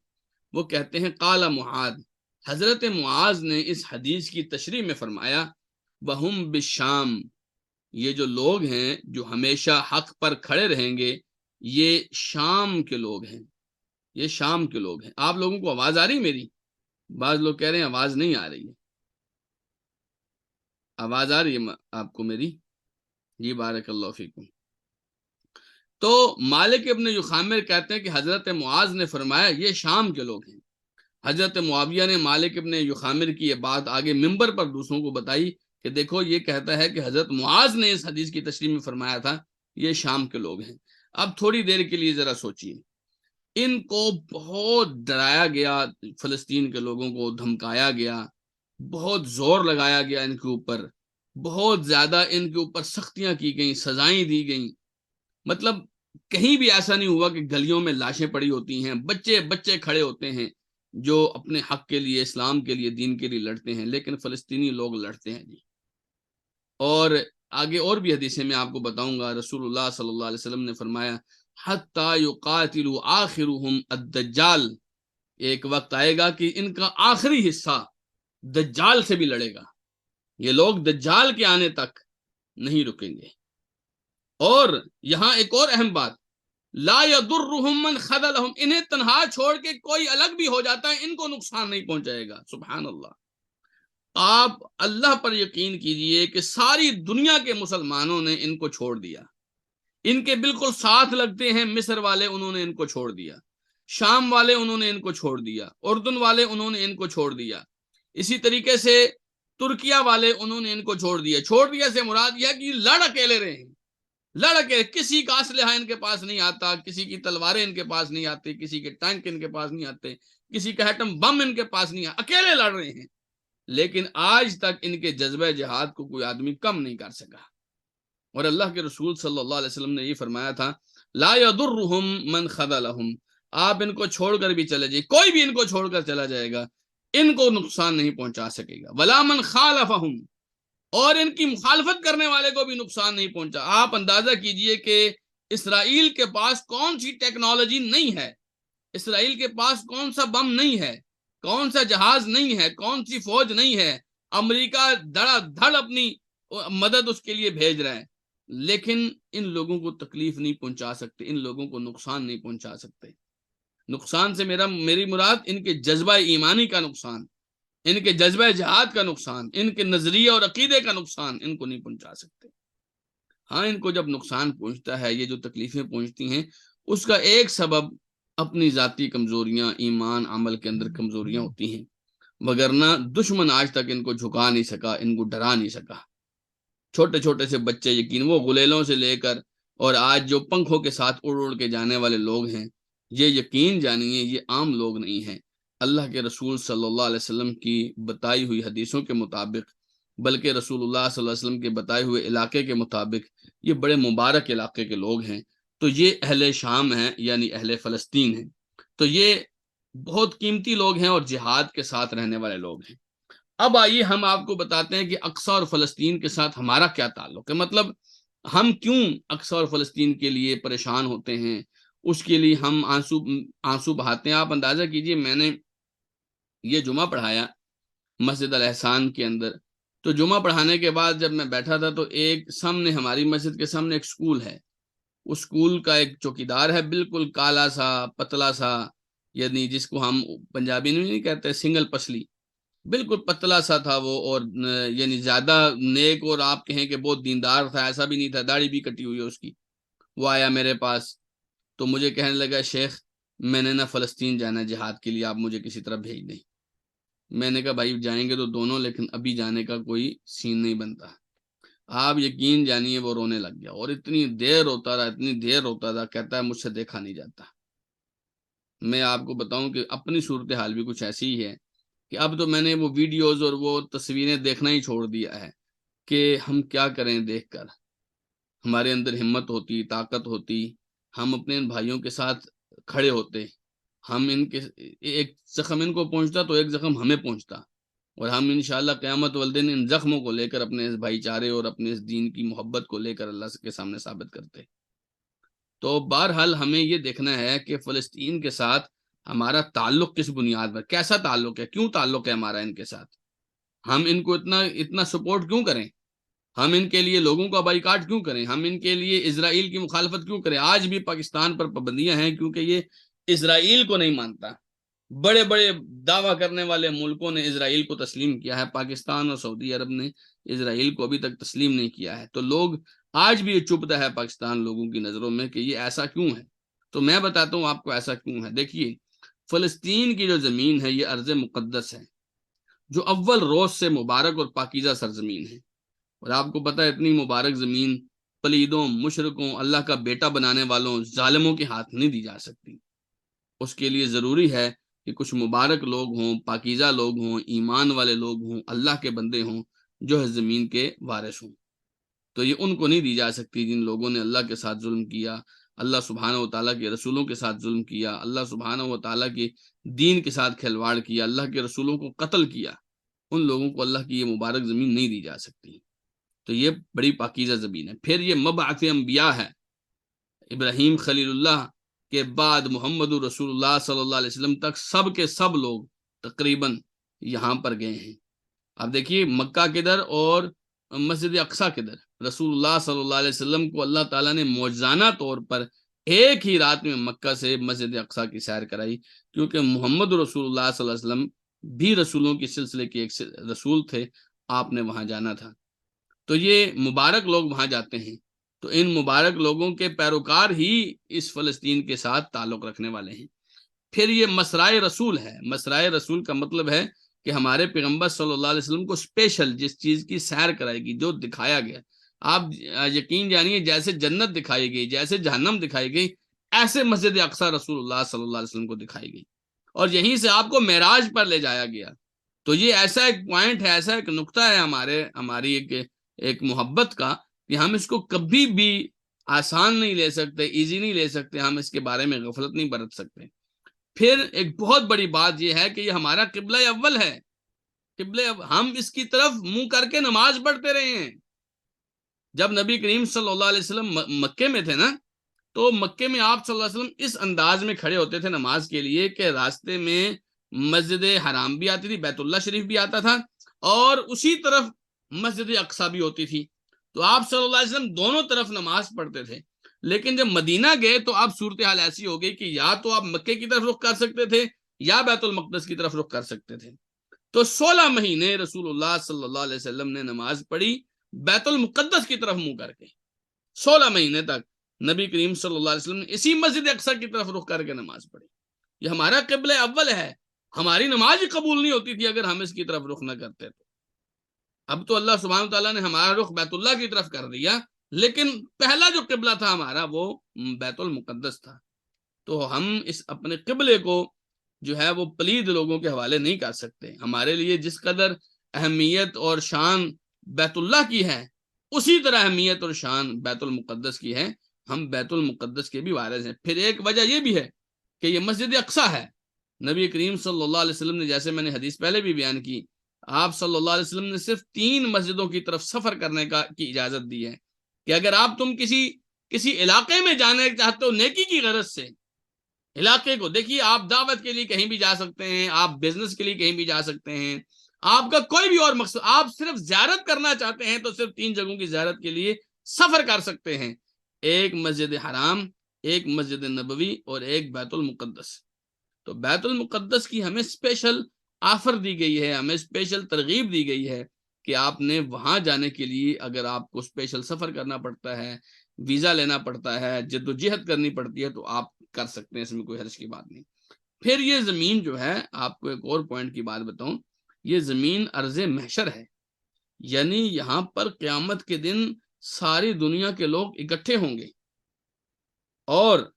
وہ کہتے ہیں قال معاذ، حضرت معاذ نے اس حدیث کی تشریح میں فرمایا وہم بالشام، یہ جو لوگ ہیں جو ہمیشہ حق پر کھڑے رہیں گے، یہ شام کے لوگ ہیں، یہ شام کے لوگ ہیں۔ آپ لوگوں کو آواز آ رہی میری؟ بعض لوگ کہہ رہے ہیں آواز نہیں آ رہی ہے۔ آواز آ رہی ہے آپ کو میری؟ جی بارک اللہ فیکم۔ تو مالک ابن یخامر کہتے ہیں کہ حضرت معاذ نے فرمایا یہ شام کے لوگ ہیں۔ حضرت معاویہ نے مالک ابن یخامر کی یہ بات آگے ممبر پر دوسروں کو بتائی کہ دیکھو یہ کہتا ہے کہ حضرت معاذ نے اس حدیث کی تشریح میں فرمایا تھا یہ شام کے لوگ ہیں۔ اب تھوڑی دیر کے لیے ذرا سوچئے، ان کو بہت ڈرایا گیا، فلسطین کے لوگوں کو دھمکایا گیا، بہت زور لگایا گیا ان کے اوپر، بہت زیادہ ان کے اوپر سختیاں کی گئیں، سزائیں دی گئیں، مطلب کہیں بھی ایسا نہیں ہوا کہ گلیوں میں لاشیں پڑی ہوتی ہیں، بچے بچے کھڑے ہوتے ہیں جو اپنے حق کے لیے، اسلام کے لیے، دین کے لیے لڑتے ہیں، لیکن فلسطینی لوگ لڑتے ہیں جی۔ اور آگے اور بھی حدیثیں میں آپ کو بتاؤں گا، رسول اللہ صلی اللہ علیہ وسلم نے فرمایا حتی یقاتل آخرهم الدجال، ایک وقت آئے گا کہ ان کا آخری حصہ دجال سے بھی لڑے گا، یہ لوگ دجال کے آنے تک نہیں رکیں گے۔ اور یہاں ایک اور اہم بات، لا یضرهم من خذلهم، انہیں تنہا چھوڑ کے کوئی الگ بھی ہو جاتا ہے ان کو نقصان نہیں پہنچائے گا۔ سبحان اللہ۔ آپ اللہ پر یقین کیجئے کہ ساری دنیا کے مسلمانوں نے ان کو چھوڑ دیا، ان کے بالکل ساتھ لگتے ہیں مصر والے، انہوں نے ان کو چھوڑ دیا، شام والے انہوں نے ان کو چھوڑ دیا، اردن والے انہوں نے ان کو چھوڑ دیا، اسی طریقے سے ترکیہ والے انہوں نے ان کو چھوڑ دیا۔ چھوڑ دیا سے مراد یہ کہ یہ لڑ اکیلے رہے ہیں، لڑ کے کسی کا اسلحہ ان کے پاس نہیں آتا، کسی کی تلواریں ان کے پاس نہیں آتی، کسی کے ٹینک ان کے پاس نہیں آتے، کسی کا ایٹم بم ان کے پاس نہیں آتا، اکیلے لڑ رہے ہیں۔ لیکن آج تک ان کے جذبہ جہاد کو کوئی آدمی کم نہیں کر سکا۔ اور اللہ کے رسول صلی اللہ علیہ وسلم نے یہ فرمایا تھا، لا یضرهم من خذلهم، آپ ان کو چھوڑ کر بھی چلے جائیں، کوئی بھی ان کو چھوڑ کر چلا جائے گا ان کو نقصان نہیں پہنچا سکے گا، ولا من خالفهم، اور ان کی مخالفت کرنے والے کو بھی نقصان نہیں پہنچا۔ آپ اندازہ کیجئے کہ اسرائیل کے پاس کون سی ٹیکنالوجی نہیں ہے، اسرائیل کے پاس کون سا بم نہیں ہے، کون سا جہاز نہیں ہے، کون سی فوج نہیں ہے، امریکہ دھڑا دھڑ اپنی مدد اس کے لیے بھیج رہا ہے، لیکن ان لوگوں کو تکلیف نہیں پہنچا سکتے، ان لوگوں کو نقصان نہیں پہنچا سکتے۔ نقصان سے میری مراد ان کے جذبہ ایمانی کا نقصان، ان کے جذبہ جہاد کا نقصان، ان کے نظریے اور عقیدے کا نقصان ان کو نہیں پہنچا سکتے۔ ہاں، ان کو جب نقصان پہنچتا ہے، یہ جو تکلیفیں پہنچتی ہیں، اس کا ایک سبب اپنی ذاتی کمزوریاں، ایمان عمل کے اندر کمزوریاں ہوتی ہیں، وگرنہ دشمن آج تک ان کو جھکا نہیں سکا، ان کو ڈرا نہیں سکا۔ چھوٹے چھوٹے سے بچے، یقین وہ غلیلوں سے لے کر اور آج جو پنکھوں کے ساتھ اڑ اڑ کے جانے والے لوگ ہیں، یہ یقین جانیے یہ عام لوگ نہیں ہیں۔ اللہ کے رسول صلی اللہ علیہ وسلم کی بتائی ہوئی حدیثوں کے مطابق، بلکہ رسول اللہ صلی اللہ علیہ وسلم کے بتائے ہوئے علاقے کے مطابق، یہ بڑے مبارک علاقے کے لوگ ہیں۔ تو یہ اہل شام ہیں، یعنی اہل فلسطین ہیں، تو یہ بہت قیمتی لوگ ہیں اور جہاد کے ساتھ رہنے والے لوگ ہیں۔ اب آئیے ہم آپ کو بتاتے ہیں کہ اقصی اور فلسطین کے ساتھ ہمارا کیا تعلق ہے، مطلب ہم کیوں اقصی اور فلسطین کے لیے پریشان ہوتے ہیں، اس کے لیے ہم آنسو بہاتے ہیں۔ آپ اندازہ کیجئے، میں نے یہ جمعہ پڑھایا مسجد الاحسان کے اندر، تو جمعہ پڑھانے کے بعد جب میں بیٹھا تھا تو ایک سامنے، ہماری مسجد کے سامنے ایک سکول ہے، اس سکول کا ایک چوکیدار ہے، بالکل کالا سا پتلا سا، یعنی جس کو ہم پنجابی میں نہیں کہتے سنگل پسلی، بالکل پتلا سا تھا وہ، اور یعنی زیادہ نیک اور آپ کہیں کہ بہت دیندار تھا ایسا بھی نہیں تھا، داڑھی بھی کٹی ہوئی ہے اس کی۔ وہ آیا میرے پاس تو مجھے کہنے لگا، شیخ میں نے نا فلسطین جانا ہے جہاد کے لیے، آپ مجھے کسی طرح بھیج دیں۔ میں نے کہا بھائی جائیں گے تو دونوں، لیکن ابھی جانے کا کوئی سین نہیں بنتا۔ آپ یقین جانیے وہ رونے لگ گیا، اور اتنی دیر روتا رہا، اتنی دیر روتا رہا، کہتا ہے مجھ سے دیکھا نہیں جاتا۔ میں آپ کو بتاؤں کہ اپنی صورتحال بھی کچھ ایسی ہی ہے کہ اب تو میں نے وہ ویڈیوز اور وہ تصویریں دیکھنا ہی چھوڑ دیا ہے کہ ہم کیا کریں دیکھ کر۔ ہمارے اندر ہمت ہوتی، طاقت ہوتی، ہم اپنے ان بھائیوں کے ساتھ کھڑے ہوتے، ہم ان کے ایک زخم ان کو پہنچتا تو ایک زخم ہمیں پہنچتا، اور ہم انشاءاللہ قیامت والدین ان زخموں کو لے کر اپنے اس بھائی چارے اور اپنے اس دین کی محبت کو لے کر اللہ کے سامنے ثابت کرتے۔ تو بہرحال ہمیں یہ دیکھنا ہے کہ فلسطین کے ساتھ ہمارا تعلق کس بنیاد پر، کیسا تعلق ہے، کیوں تعلق ہے ہمارا ان کے ساتھ، ہم ان کو اتنا سپورٹ کیوں کریں، ہم ان کے لیے لوگوں کا بائیکاٹ کیوں کریں، ہم ان کے لیے اسرائیل کی مخالفت کیوں کریں۔ آج بھی پاکستان پر پابندیاں ہیں کیونکہ یہ اسرائیل کو نہیں مانتا۔ بڑے بڑے دعویٰ کرنے والے ملکوں نے اسرائیل کو تسلیم کیا ہے، پاکستان اور سعودی عرب نے اسرائیل کو ابھی تک تسلیم نہیں کیا ہے۔ تو لوگ آج بھی یہ چبھتا ہے پاکستان لوگوں کی نظروں میں کہ یہ ایسا کیوں ہے۔ تو میں بتاتا ہوں آپ کو ایسا کیوں ہے۔ دیکھیے، فلسطین کی جو زمین ہے یہ ارض مقدس ہے، جو اول روز سے مبارک اور پاکیزہ سرزمین ہے، اور آپ کو پتہ ہے اتنی مبارک زمین پلیدوں، مشرکوں، اللہ کا بیٹا بنانے والوں، ظالموں کے ہاتھ نہیں دی جا سکتی۔ اس کے لیے ضروری ہے کہ کچھ مبارک لوگ ہوں، پاکیزہ لوگ ہوں، ایمان والے لوگ ہوں، اللہ کے بندے ہوں، جو ہے زمین کے وارث ہوں۔ تو یہ ان کو نہیں دی جا سکتی جن لوگوں نے اللہ کے ساتھ ظلم کیا، اللہ سبحانہ و تعالیٰ کے رسولوں کے ساتھ ظلم کیا، اللہ سبحانہ و تعالیٰ کے دین کے ساتھ کھلواڑ کیا، اللہ کے رسولوں کو قتل کیا۔ ان لوگوں کو اللہ کی یہ مبارک زمین نہیں دی جا سکتی۔ تو یہ بڑی پاکیزہ زمین ہے۔ پھر یہ مبعث انبیاء ہے، ابراہیم خلیل اللہ کے بعد محمد رسول اللہ صلی اللہ علیہ وسلم تک سب کے سب لوگ تقریباً یہاں پر گئے ہیں۔ آپ دیکھیے مکہ کدھر اور مسجد اقصیٰ کدھر. رسول اللہ صلی اللہ علیہ وسلم کو اللہ تعالیٰ نے معجزانہ طور پر ایک ہی رات میں مکہ سے مسجد اقصیٰ کی سیر کرائی، کیونکہ محمد رسول اللہ صلی اللہ علیہ وسلم بھی رسولوں کے سلسلے کے ایک رسول تھے، آپ نے وہاں جانا تھا. تو یہ مبارک لوگ وہاں جاتے ہیں، تو ان مبارک لوگوں کے پیروکار ہی اس فلسطین کے ساتھ تعلق رکھنے والے ہیں. پھر یہ مسرائے رسول ہے. مسرائے رسول کا مطلب ہے کہ ہمارے پیغمبر صلی اللہ علیہ وسلم کو اسپیشل جس چیز کی سیر کرائے گی، جو دکھایا گیا، آپ یقین جانیے جیسے جنت دکھائی گئی، جیسے جہنم دکھائی گئی، ایسے مسجد اقصیٰ رسول اللہ صلی اللہ علیہ وسلم کو دکھائی گئی، اور یہیں سے آپ کو معراج پر لے جایا گیا. تو یہ ایسا ایک پوائنٹ ہے، ایسا ایک نقطہ ہے ہماری ایک محبت کا، کہ ہم اس کو کبھی بھی آسان نہیں لے سکتے، ایزی نہیں لے سکتے، ہم اس کے بارے میں غفلت نہیں برت سکتے. پھر ایک بہت بڑی بات یہ ہے کہ یہ ہمارا قبلہ اول ہے. ہم اس کی طرف منہ کر کے نماز پڑھتے رہے ہیں. جب نبی کریم صلی اللہ علیہ وسلم مکے میں تھے نا، تو مکے میں آپ صلی اللہ علیہ وسلم اس انداز میں کھڑے ہوتے تھے نماز کے لیے کہ راستے میں مسجد حرام بھی آتی تھی، بیت اللہ شریف بھی آتا تھا، اور اسی طرف مسجد اقصیٰ بھی ہوتی تھی. تو آپ صلی اللہ علیہ وسلم دونوں طرف نماز پڑھتے تھے. لیکن جب مدینہ گئے تو اب صورتحال ایسی ہو گئی کہ یا تو آپ مکے کی طرف رخ کر سکتے تھے یا بیت المقدس کی طرف رخ کر سکتے تھے. تو 16 مہینے رسول اللہ صلی اللہ علیہ وسلم نے نماز پڑھی بیت المقدس کی طرف منہ کر کے. 16 مہینے تک نبی کریم صلی اللہ علیہ وسلم نے اسی مسجد اقصیٰ کی طرف رخ کر کے نماز پڑھی. یہ ہمارا قبلہ اول ہے. ہماری نماز ہی قبول نہیں ہوتی تھی اگر ہم اس کی طرف رخ نہ کرتے. تو اب تو اللہ سبحانہ وتعالیٰ نے ہمارا رخ بیت اللہ کی طرف کر دیا، لیکن پہلا جو قبلہ تھا ہمارا وہ بیت المقدس تھا. تو ہم اس اپنے قبلے کو جو ہے وہ پلید لوگوں کے حوالے نہیں کر سکتے. ہمارے لیے جس قدر اہمیت اور شان بیت اللہ کی ہے، اسی طرح اہمیت اور شان بیت المقدس کی ہے. ہم بیت المقدس کے بھی وارث ہیں. پھر ایک وجہ یہ بھی ہے کہ یہ مسجد اقصیٰ ہے. نبی کریم صلی اللہ علیہ وسلم نے، جیسے میں نے حدیث پہلے بھی بیان کی، آپ صلی اللہ علیہ وسلم نے صرف 3 مسجدوں کی طرف سفر کرنے کی اجازت دی ہے، کہ اگر آپ تم کسی علاقے میں جانے چاہتے ہو نیکی کی غرض سے، علاقے کو دیکھیے، آپ دعوت کے لیے کہیں بھی جا سکتے ہیں، آپ بزنس کے لیے کہیں بھی جا سکتے ہیں، آپ کا کوئی بھی اور مقصد، آپ صرف زیارت کرنا چاہتے ہیں تو صرف 3 جگہوں کی زیارت کے لیے سفر کر سکتے ہیں. ایک مسجد حرام، ایک مسجد نبوی، اور ایک بیت المقدس. تو بیت المقدس کی ہمیں اسپیشل آفر دی گئی ہے، ہمیں اسپیشل ترغیب دی گئی ہے کہ آپ نے وہاں جانے کے لیے اگر آپ کو اسپیشل سفر کرنا پڑتا ہے، ویزا لینا پڑتا ہے، جد و جہد کرنی پڑتی ہے، تو آپ کر سکتے ہیں، اس میں کوئی حرج کی بات نہیں. پھر یہ زمین جو ہے، آپ کو ایک اور پوائنٹ کی بات بتاؤں، یہ زمین ارض محشر ہے. یعنی یہاں پر قیامت کے دن ساری دنیا کے لوگ اکٹھے ہوں گے. اور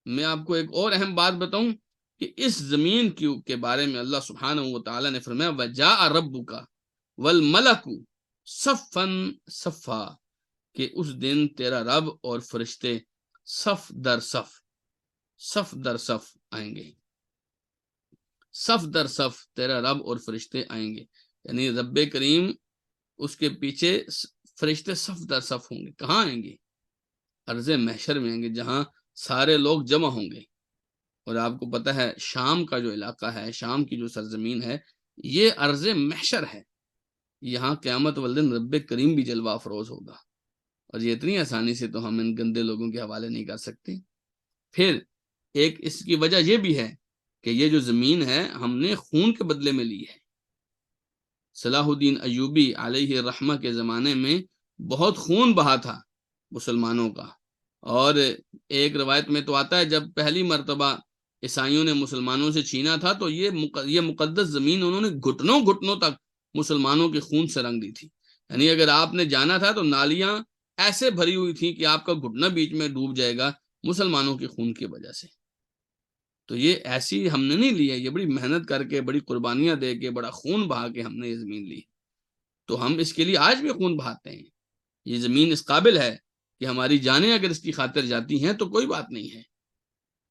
میں آپ کو ایک اور اہم بات بتاؤں کہ اس زمین کے بارے میں اللہ سبحانہ و تعالیٰ نے فرمایا وَجَاءَ رَبُّكَ وَالْمَلَكُ صَفًّا صَفًّا، کہ اس دن تیرا رب اور فرشتے صف در صف آئیں گے. صف در صف تیرا رب اور فرشتے آئیں گے. یعنی رب کریم، اس کے پیچھے فرشتے صف در صف ہوں گے. کہاں آئیں گے؟ ارض محشر میں آئیں گے، جہاں سارے لوگ جمع ہوں گے. اور آپ کو پتہ ہے شام کا جو علاقہ ہے، شام کی جو سرزمین ہے، یہ ارض محشر ہے. یہاں قیامت والدن رب کریم بھی جلوہ افروز ہوگا، اور یہ اتنی آسانی سے تو ہم ان گندے لوگوں کے حوالے نہیں کر سکتے. پھر ایک اس کی وجہ یہ بھی ہے کہ یہ جو زمین ہے ہم نے خون کے بدلے میں لی ہے. صلاح الدین ایوبی علیہ الرحمہ کے زمانے میں بہت خون بہا تھا مسلمانوں کا. اور ایک روایت میں تو آتا ہے جب پہلی مرتبہ عیسائیوں نے مسلمانوں سے چھینا تھا تو یہ مقدس زمین انہوں نے گھٹنوں تک مسلمانوں کے خون سے رنگ دی تھی. یعنی اگر آپ نے جانا تھا تو نالیاں ایسے بھری ہوئی تھیں کہ آپ کا گھٹنا بیچ میں ڈوب جائے گا مسلمانوں کے خون کی وجہ سے. تو یہ ایسی ہم نے نہیں لی ہے، یہ بڑی محنت کر کے، بڑی قربانیاں دے کے، بڑا خون بہا کے ہم نے یہ زمین لی. تو ہم اس کے لیے آج بھی خون بہاتے ہیں. یہ زمین اس قابل ہے کہ ہماری جانیں اگر اس کی خاطر جاتی ہیں تو کوئی بات نہیں ہے.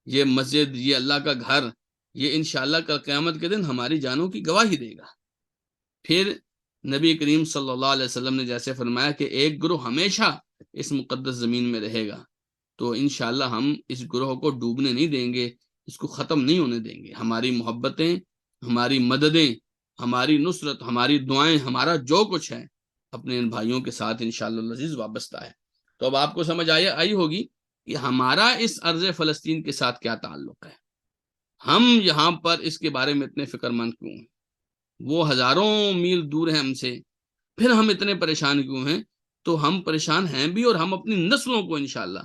یہ مسجد، یہ اللہ کا گھر، یہ انشاءاللہ کل قیامت کے دن ہماری جانوں کی گواہی دے گا. پھر نبی کریم صلی اللہ علیہ وسلم نے جیسے فرمایا کہ ایک گروہ ہمیشہ اس مقدس زمین میں رہے گا، تو انشاءاللہ ہم اس گروہ کو ڈوبنے نہیں دیں گے، اس کو ختم نہیں ہونے دیں گے. ہماری محبتیں، ہماری مددیں ہماری نصرت، ہماری دعائیں، ہمارا جو کچھ ہے اپنے ان بھائیوں کے ساتھ انشاءاللہ العزیز وابستہ ہے۔ تو اب آپ کو سمجھ آئی ہوگی کہ ہمارا اس ارض فلسطین کے ساتھ کیا تعلق ہے، ہم یہاں پر اس کے بارے میں اتنے فکر مند کیوں ہیں، وہ ہزاروں میل دور ہیں ہم سے، پھر ہم اتنے پریشان کیوں ہیں؟ تو ہم پریشان ہیں بھی، اور ہم اپنی نسلوں کو انشاءاللہ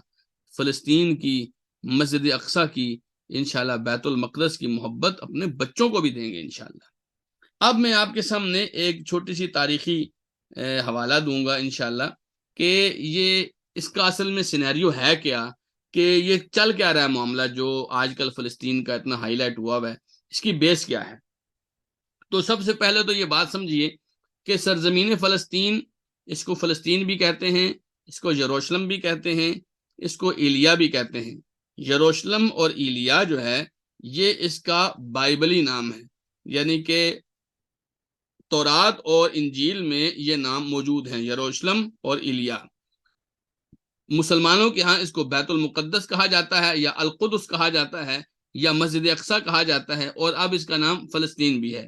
فلسطین کی، مسجد اقصی کی، انشاءاللہ بیت المقدس کی محبت اپنے بچوں کو بھی دیں گے انشاءاللہ۔ اب میں آپ کے سامنے ایک چھوٹی سی تاریخی حوالہ دوں گا انشاءاللہ کہ یہ اس کا اصل میں سینیریو ہے کیا، کہ یہ چل کیا رہا ہے معاملہ جو آج کل فلسطین کا اتنا ہائی لائٹ ہوا ہے، اس کی بیس کیا ہے۔ تو سب سے پہلے تو یہ بات سمجھیے کہ سرزمین فلسطین، اس کو فلسطین بھی کہتے ہیں، اس کو یروشلم بھی کہتے ہیں، اس کو ایلیا بھی کہتے ہیں۔ یروشلم اور ایلیا جو ہے یہ اس کا بائبلی نام ہے، یعنی کہ تورات اور انجیل میں یہ نام موجود ہیں، یروشلم اور ایلیا۔ مسلمانوں کے ہاں اس کو بیت المقدس کہا جاتا ہے، یا القدس کہا جاتا ہے، یا مسجد اقصی کہا جاتا ہے، اور اب اس کا نام فلسطین بھی ہے۔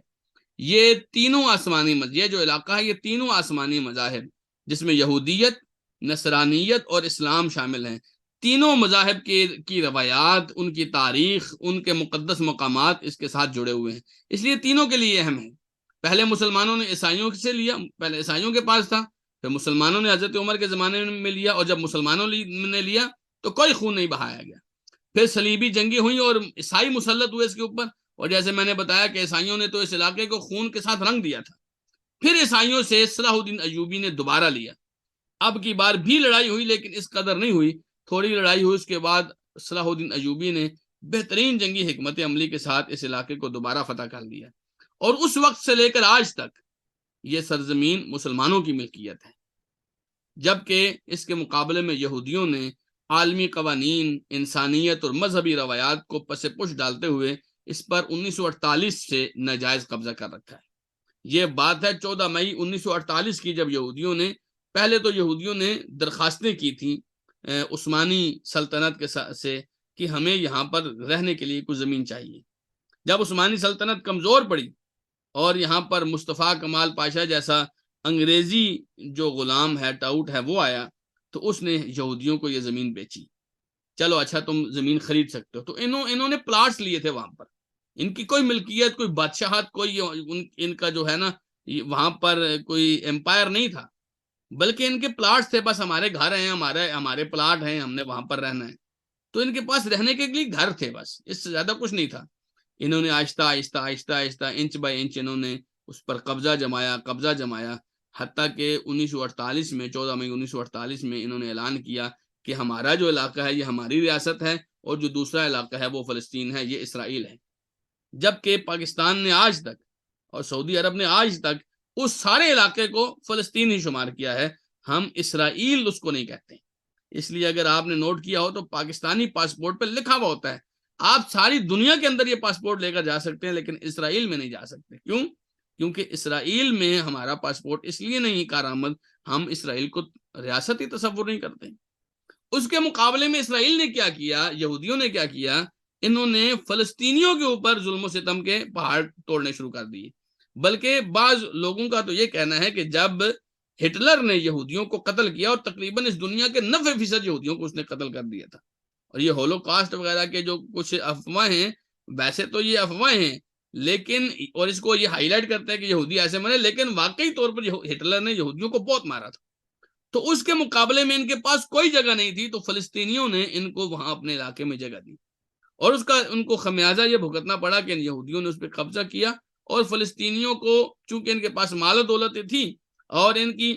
یہ تینوں آسمانی یہ جو علاقہ ہے یہ تینوں آسمانی مذاہب، جس میں یہودیت، نصرانیت اور اسلام شامل ہیں، تینوں مذاہب کی روایات، ان کی تاریخ، ان کے مقدس مقامات اس کے ساتھ جڑے ہوئے ہیں، اس لیے تینوں کے لیے اہم ہے۔ پہلے مسلمانوں نے عیسائیوں سے لیا، پہلے عیسائیوں کے پاس تھا، پھر مسلمانوں نے حضرت عمر کے زمانے میں لیا، اور جب مسلمانوں نے لیا تو کوئی خون نہیں بہایا گیا۔ پھر صلیبی جنگیں ہوئیں اور عیسائی مسلط ہوئے اس کے اوپر، اور جیسے میں نے بتایا کہ عیسائیوں نے تو اس علاقے کو خون کے ساتھ رنگ دیا تھا۔ پھر عیسائیوں سے صلاح الدین ایوبی نے دوبارہ لیا، اب کی بار بھی لڑائی ہوئی لیکن اس قدر نہیں ہوئی، تھوڑی لڑائی ہوئی، اس کے بعد صلاح الدین ایوبی نے بہترین جنگی حکمت عملی کے ساتھ اس علاقے کو دوبارہ فتح کر لیا، اور اس وقت سے لے کر آج تک یہ سرزمین مسلمانوں کی ملکیت ہے، جبکہ اس کے مقابلے میں یہودیوں نے عالمی قوانین، انسانیت اور مذہبی روایات کو پس پش ڈالتے ہوئے اس پر 1948 سے ناجائز قبضہ کر رکھا ہے۔ یہ بات ہے 14 مئی 1948 کی، جب یہودیوں نے پہلے تو یہودیوں نے درخواستیں کی تھیں عثمانی سلطنت کے سے کہ ہمیں یہاں پر رہنے کے لیے کچھ زمین چاہیے۔ جب عثمانی سلطنت کمزور پڑی اور یہاں پر مصطفیٰ کمال پاشا جیسا انگریزی جو غلام ہے، ٹاؤٹ ہے، وہ آیا، تو اس نے یہودیوں کو یہ زمین بیچی، چلو اچھا تم زمین خرید سکتے ہو۔ تو انہوں نے پلاٹس لیے تھے وہاں پر، ان کی کوئی ملکیت، کوئی بادشاہت، کوئی ان کا جو ہے نا وہاں پر کوئی امپائر نہیں تھا، بلکہ ان کے پلاٹس تھے، بس ہمارے گھر ہیں، ہمارے پلاٹ ہیں، ہم نے وہاں پر رہنا ہے۔ تو ان کے پاس رہنے کے لیے گھر تھے، بس اس سے زیادہ کچھ نہیں تھا۔ انہوں نے آہستہ آہستہ آہستہ آہستہ انچ بائی انچ انہوں نے اس پر قبضہ جمایا، حتیٰ کہ 1948 میں 14 مئی 1948 میں انہوں نے اعلان کیا کہ ہمارا جو علاقہ ہے یہ ہماری ریاست ہے، اور جو دوسرا علاقہ ہے وہ فلسطین ہے، یہ اسرائیل ہے۔ جبکہ پاکستان نے آج تک اور سعودی عرب نے آج تک اس سارے علاقے کو فلسطین ہی شمار کیا ہے، ہم اسرائیل اس کو نہیں کہتے۔ اس لیے اگر آپ نے نوٹ کیا ہو تو پاکستانی پاسپورٹ پہ لکھا ہوا ہوتا ہے آپ ساری دنیا کے اندر یہ پاسپورٹ لے کر جا سکتے ہیں، لیکن اسرائیل میں نہیں جا سکتے۔ کیوں؟ کیونکہ اسرائیل میں ہمارا پاسپورٹ اس لیے نہیں کارآمد، ہم اسرائیل کو ریاست ہی تصور نہیں کرتے۔ اس کے مقابلے میں اسرائیل نے کیا کیا، یہودیوں نے کیا کیا، انہوں نے فلسطینیوں کے اوپر ظلم و ستم کے پہاڑ توڑنے شروع کر دیے۔ بلکہ بعض لوگوں کا تو یہ کہنا ہے کہ جب ہٹلر نے یہودیوں کو قتل کیا، اور تقریباً اس دنیا کے 90% یہودیوں کو اس نے قتل کر دیا تھا، اور یہ ہولو کاسٹ وغیرہ کے جو کچھ افواہیں ہیں، ویسے تو یہ افواہیں ہیں، لیکن اور اس کو یہ ہائی لائٹ کرتے ہیں کہ یہودی ایسے مرے، لیکن واقعی طور پر ہٹلر نے یہودیوں کو بہت مارا تھا۔ تو اس کے مقابلے میں ان کے پاس کوئی جگہ نہیں تھی، تو فلسطینیوں نے ان کو وہاں اپنے علاقے میں جگہ دی، اور اس کا ان کو خمیازہ یہ بھگتنا پڑا کہ یہودیوں نے اس پہ قبضہ کیا، اور فلسطینیوں کو چونکہ ان کے پاس مال و دولت تھی، اور ان کی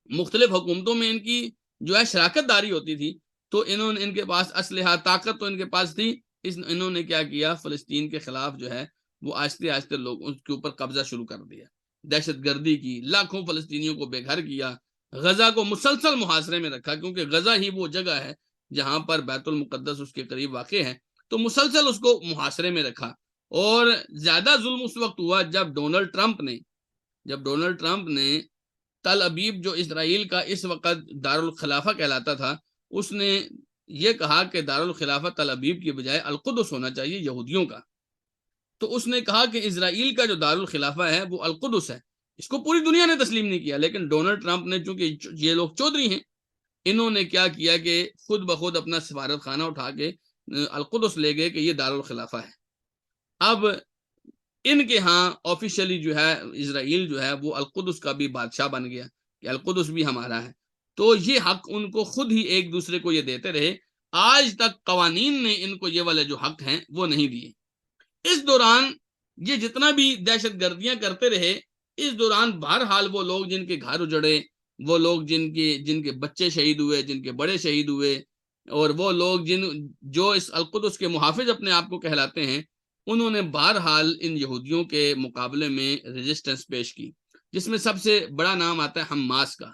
مختلف حکومتوں میں ان کی جو ہے شراکت داری ہوتی تھی، تو ان کے پاس اسلحہ، طاقت تو ان کے پاس تھی، انہوں نے کیا کیا، فلسطین کے خلاف جو ہے وہ آہستہ آہستہ لوگ اس کے اوپر قبضہ شروع کر دیا، دہشت گردی کی، لاکھوں فلسطینیوں کو بے گھر کیا، غزہ کو مسلسل محاصرے میں رکھا، کیونکہ غزہ ہی وہ جگہ ہے جہاں پر بیت المقدس اس کے قریب واقع ہے، تو مسلسل اس کو محاصرے میں رکھا۔ اور زیادہ ظلم اس وقت ہوا جب ڈونلڈ ٹرمپ نے تل ابیب جو اسرائیل کا اس وقت دارالخلافہ کہلاتا تھا، اس نے یہ کہا کہ دارالخلافہ تل ابیب کی بجائے القدس ہونا چاہیے یہودیوں کا۔ تو اس نے کہا کہ اسرائیل کا جو دارالخلافہ ہے وہ القدس ہے. اس کو پوری دنیا نے تسلیم نہیں کیا، لیکن ڈونلڈ ٹرمپ نے، چونکہ یہ لوگ چودھری ہیں، انہوں نے کیا کیا کہ خود بخود اپنا سفارت خانہ اٹھا کے القدس لے گئے کہ یہ دارالخلافہ ہے. اب ان کے ہاں آفیشلی جو ہے اسرائیل جو ہے وہ القدس کا بھی بادشاہ بن گیا کہ القدس بھی ہمارا ہے. تو یہ حق ان کو خود ہی ایک دوسرے کو یہ دیتے رہے. آج تک قوانین نے ان کو یہ والے جو حق ہیں وہ نہیں دیے. اس دوران یہ جتنا بھی دہشت گردیاں کرتے رہے، اس دوران بہرحال وہ لوگ جن کے گھر اجڑے، وہ لوگ جن کے بچے شہید ہوئے، جن کے بڑے شہید ہوئے، اور وہ لوگ جو اس القدس کے محافظ اپنے آپ کو کہلاتے ہیں، انہوں نے بہرحال ان یہودیوں کے مقابلے میں ریزسٹنس پیش کی، جس میں سب سے بڑا نام آتا ہے حماس کا.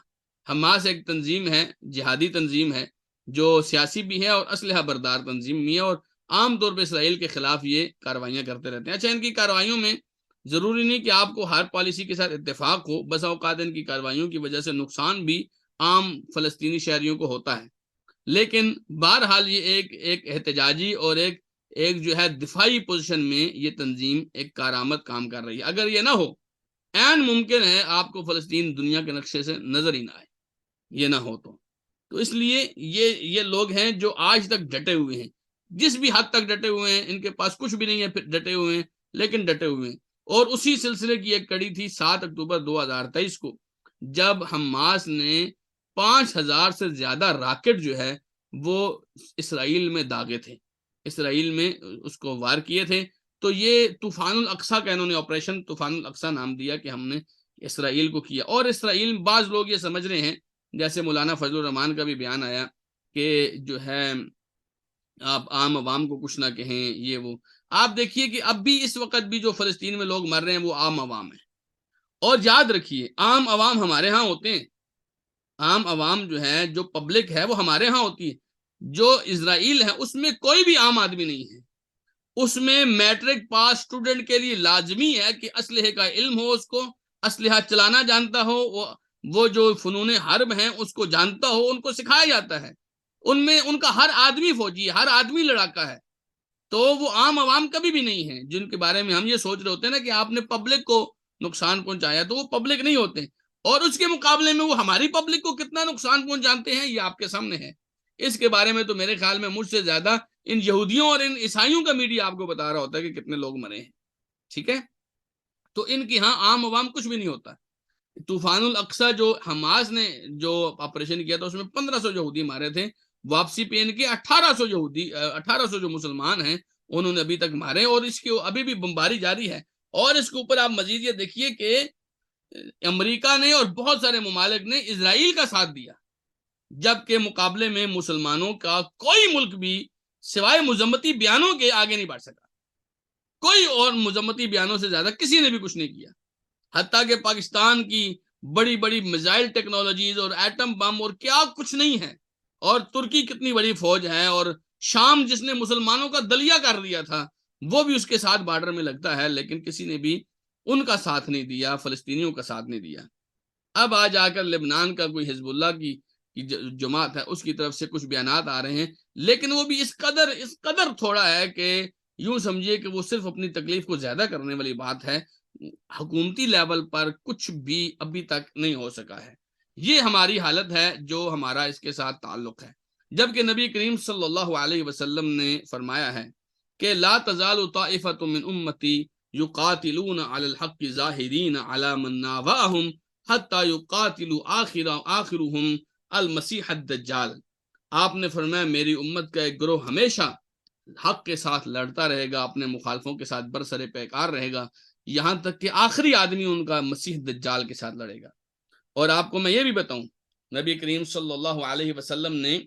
حماس ایک تنظیم ہے، جہادی تنظیم ہے، جو سیاسی بھی ہے اور اسلحہ بردار تنظیم بھی ہے، اور عام طور پہ اسرائیل کے خلاف یہ کاروائیاں کرتے رہتے ہیں. اچھا، ان کی کاروائیوں میں ضروری نہیں کہ آپ کو ہر پالیسی کے ساتھ اتفاق ہو، بسا اوقات ان کی کاروائیوں کی وجہ سے نقصان بھی عام فلسطینی شہریوں کو ہوتا ہے. لیکن بہرحال یہ ایک احتجاجی اور ایک جو ہے دفاعی پوزیشن میں یہ تنظیم ایک کارآمد کام کر رہی ہے. اگر یہ نہ ہو، عین ممکن ہے آپ کو فلسطین دنیا کے نقشے سے نظر ہی نہ آئے، یہ نہ ہو تو اس لیے یہ لوگ ہیں جو آج تک ڈٹے ہوئے ہیں، جس بھی حد تک ڈٹے ہوئے ہیں. ان کے پاس کچھ بھی نہیں ہے، پھر ڈٹے ہوئے ہیں، لیکن ڈٹے ہوئے ہیں. اور اسی سلسلے کی ایک کڑی تھی 7 اکتوبر 2023 کو، جب حماس نے 5000 سے زیادہ راکٹ جو ہے وہ اسرائیل میں داغے تھے، اسرائیل میں اس کو وار کیے تھے. تو یہ طوفان الاقصی کا انہوں نے آپریشن طوفان الاقصی نام دیا کہ ہم نے اسرائیل کو کیا. اور اسرائیل بعض لوگ یہ سمجھ رہے ہیں، جیسے مولانا فضل الرحمان کا بھی بیان آیا کہ جو ہے آپ عام عوام کو کچھ نہ کہیں، یہ وہ. آپ دیکھیے کہ اب بھی اس وقت بھی جو فلسطین میں لوگ مر رہے ہیں وہ عام عوام ہیں. اور یاد رکھیے، عام عوام ہمارے ہاں ہوتے ہیں، عام عوام جو ہے، جو پبلک ہے وہ ہمارے ہاں ہوتی ہے. جو اسرائیل ہے اس میں کوئی بھی عام آدمی نہیں ہے. اس میں میٹرک پاس اسٹوڈنٹ کے لیے لازمی ہے کہ اسلحے کا علم ہو، اس کو اسلحہ چلانا جانتا ہو، وہ جو فنون حرب ہیں اس کو جانتا ہو، ان کو سکھایا جاتا ہے. ان میں ان کا ہر آدمی فوجی ہے، ہر آدمی لڑاکا ہے. تو وہ عام عوام کبھی بھی نہیں ہے جن کے بارے میں ہم یہ سوچ رہے ہوتے ہیں نا کہ آپ نے پبلک کو نقصان پہنچایا، تو وہ پبلک نہیں ہوتے. اور اس کے مقابلے میں وہ ہماری پبلک کو کتنا نقصان پہنچاتے ہیں یہ آپ کے سامنے ہے. اس کے بارے میں تو میرے خیال میں مجھ سے زیادہ ان یہودیوں اور ان عیسائیوں کا میڈیا آپ کو بتا رہا ہوتا ہے کہ کتنے لوگ مرے ہیں. ٹھیک ہے، تو ان کی ہاں عام عوام کچھ بھی نہیں ہوتا. طوفان الاقصی جو حماس نے جو آپریشن کیا تھا اس میں 1500 یہودی مارے تھے. واپسی پہ ان کے 1800 جو مسلمان ہیں انہوں نے ابھی تک مارے، اور اس کی ابھی بھی بمباری جاری ہے. اور اس کے اوپر آپ مزید یہ دیکھیے کہ امریکہ نے اور بہت سارے ممالک نے اسرائیل کا ساتھ دیا، جبکہ مقابلے میں مسلمانوں کا کوئی ملک بھی سوائے مذمتی بیانوں کے آگے نہیں بڑھ سکا. کوئی اور مذمتی بیانوں سے زیادہ کسی نے بھی کچھ نہیں کیا. حتیٰ کہ پاکستان کی بڑی بڑی میزائل ٹیکنالوجیز اور ایٹم بم اور کیا کچھ نہیں ہے، اور ترکی کتنی بڑی فوج ہے، اور شام جس نے مسلمانوں کا دلیہ کر دیا تھا وہ بھی اس کے ساتھ بارڈر میں لگتا ہے، لیکن کسی نے بھی ان کا ساتھ نہیں دیا، فلسطینیوں کا ساتھ نہیں دیا. اب آج آ کر لبنان کا کوئی حزب اللہ کی جماعت ہے، اس کی طرف سے کچھ بیانات آ رہے ہیں، لیکن وہ بھی اس قدر تھوڑا ہے کہ یوں سمجھیے کہ وہ صرف اپنی تکلیف کو زیادہ کرنے والی بات ہے. حکومتی لیول پر کچھ بھی ابھی تک نہیں ہو سکا ہے. یہ ہماری حالت ہے جو ہمارا اس کے ساتھ تعلق ہے. جبکہ نبی کریم صلی اللہ علیہ وسلم نے فرمایا ہے کہ لا تزال طائفۃ من امتی یقاتلون علی الحق ظاہرین علی من ناوأهم حتی یقاتلوا آخرهم المسیح الدجال. آپ نے فرمایا میری امت کا ایک گروہ ہمیشہ حق کے ساتھ لڑتا رہے گا، اپنے مخالفوں کے ساتھ برسر پیکار رہے گا، یہاں تک کہ آخری آدمی ان کا مسیح دجال کے ساتھ لڑے گا. اور آپ کو میں یہ بھی بتاؤں، نبی کریم صلی اللہ علیہ وسلم نے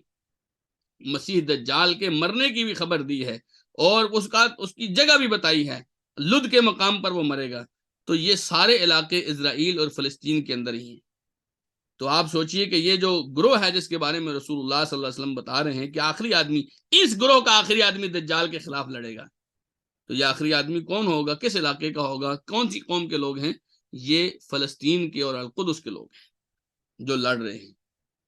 مسیح دجال کے مرنے کی بھی خبر دی ہے، اور اس کی جگہ بھی بتائی ہے، لد کے مقام پر وہ مرے گا. تو یہ سارے علاقے اسرائیل اور فلسطین کے اندر ہی ہیں. تو آپ سوچئے کہ یہ جو گروہ ہے جس کے بارے میں رسول اللہ صلی اللہ علیہ وسلم بتا رہے ہیں کہ آخری آدمی، اس گروہ کا آخری آدمی دجال کے خلاف لڑے گا، تو یہ آخری آدمی کون ہوگا، کس علاقے کا ہوگا، کون سی قوم کے لوگ ہیں؟ یہ فلسطین کے اور القدس کے لوگ ہیں جو لڑ رہے ہیں.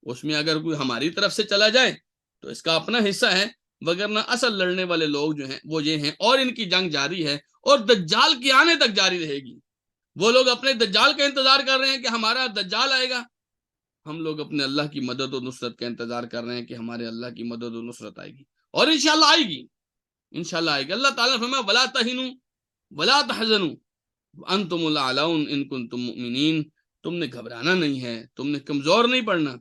اس میں اگر کوئی ہماری طرف سے چلا جائے تو اس کا اپنا حصہ ہے، وگرنہ اصل لڑنے والے لوگ جو ہیں وہ یہ ہیں، اور ان کی جنگ جاری ہے اور دجال کے آنے تک جاری رہے گی۔ وہ لوگ اپنے دجال کا انتظار کر رہے ہیں کہ ہمارا دجال آئے گا، ہم لوگ اپنے اللہ کی مدد و نصرت کا انتظار کر رہے ہیں کہ ہمارے اللہ کی مدد و نصرت آئے گی، اور انشاءاللہ آئے گی، انشاءاللہ آئے گی۔ اللہ تعالیٰ نے فرمایا وَلَا تَهِنُوا وَلَا تَحْزَنُوا وَأَنْتُمُ الْأَعْلَوْنَ إِن كُنتُم مُؤْمِنِينَ، تم نے گھبرانا نہیں ہے، تم نے کمزور نہیں پڑنا،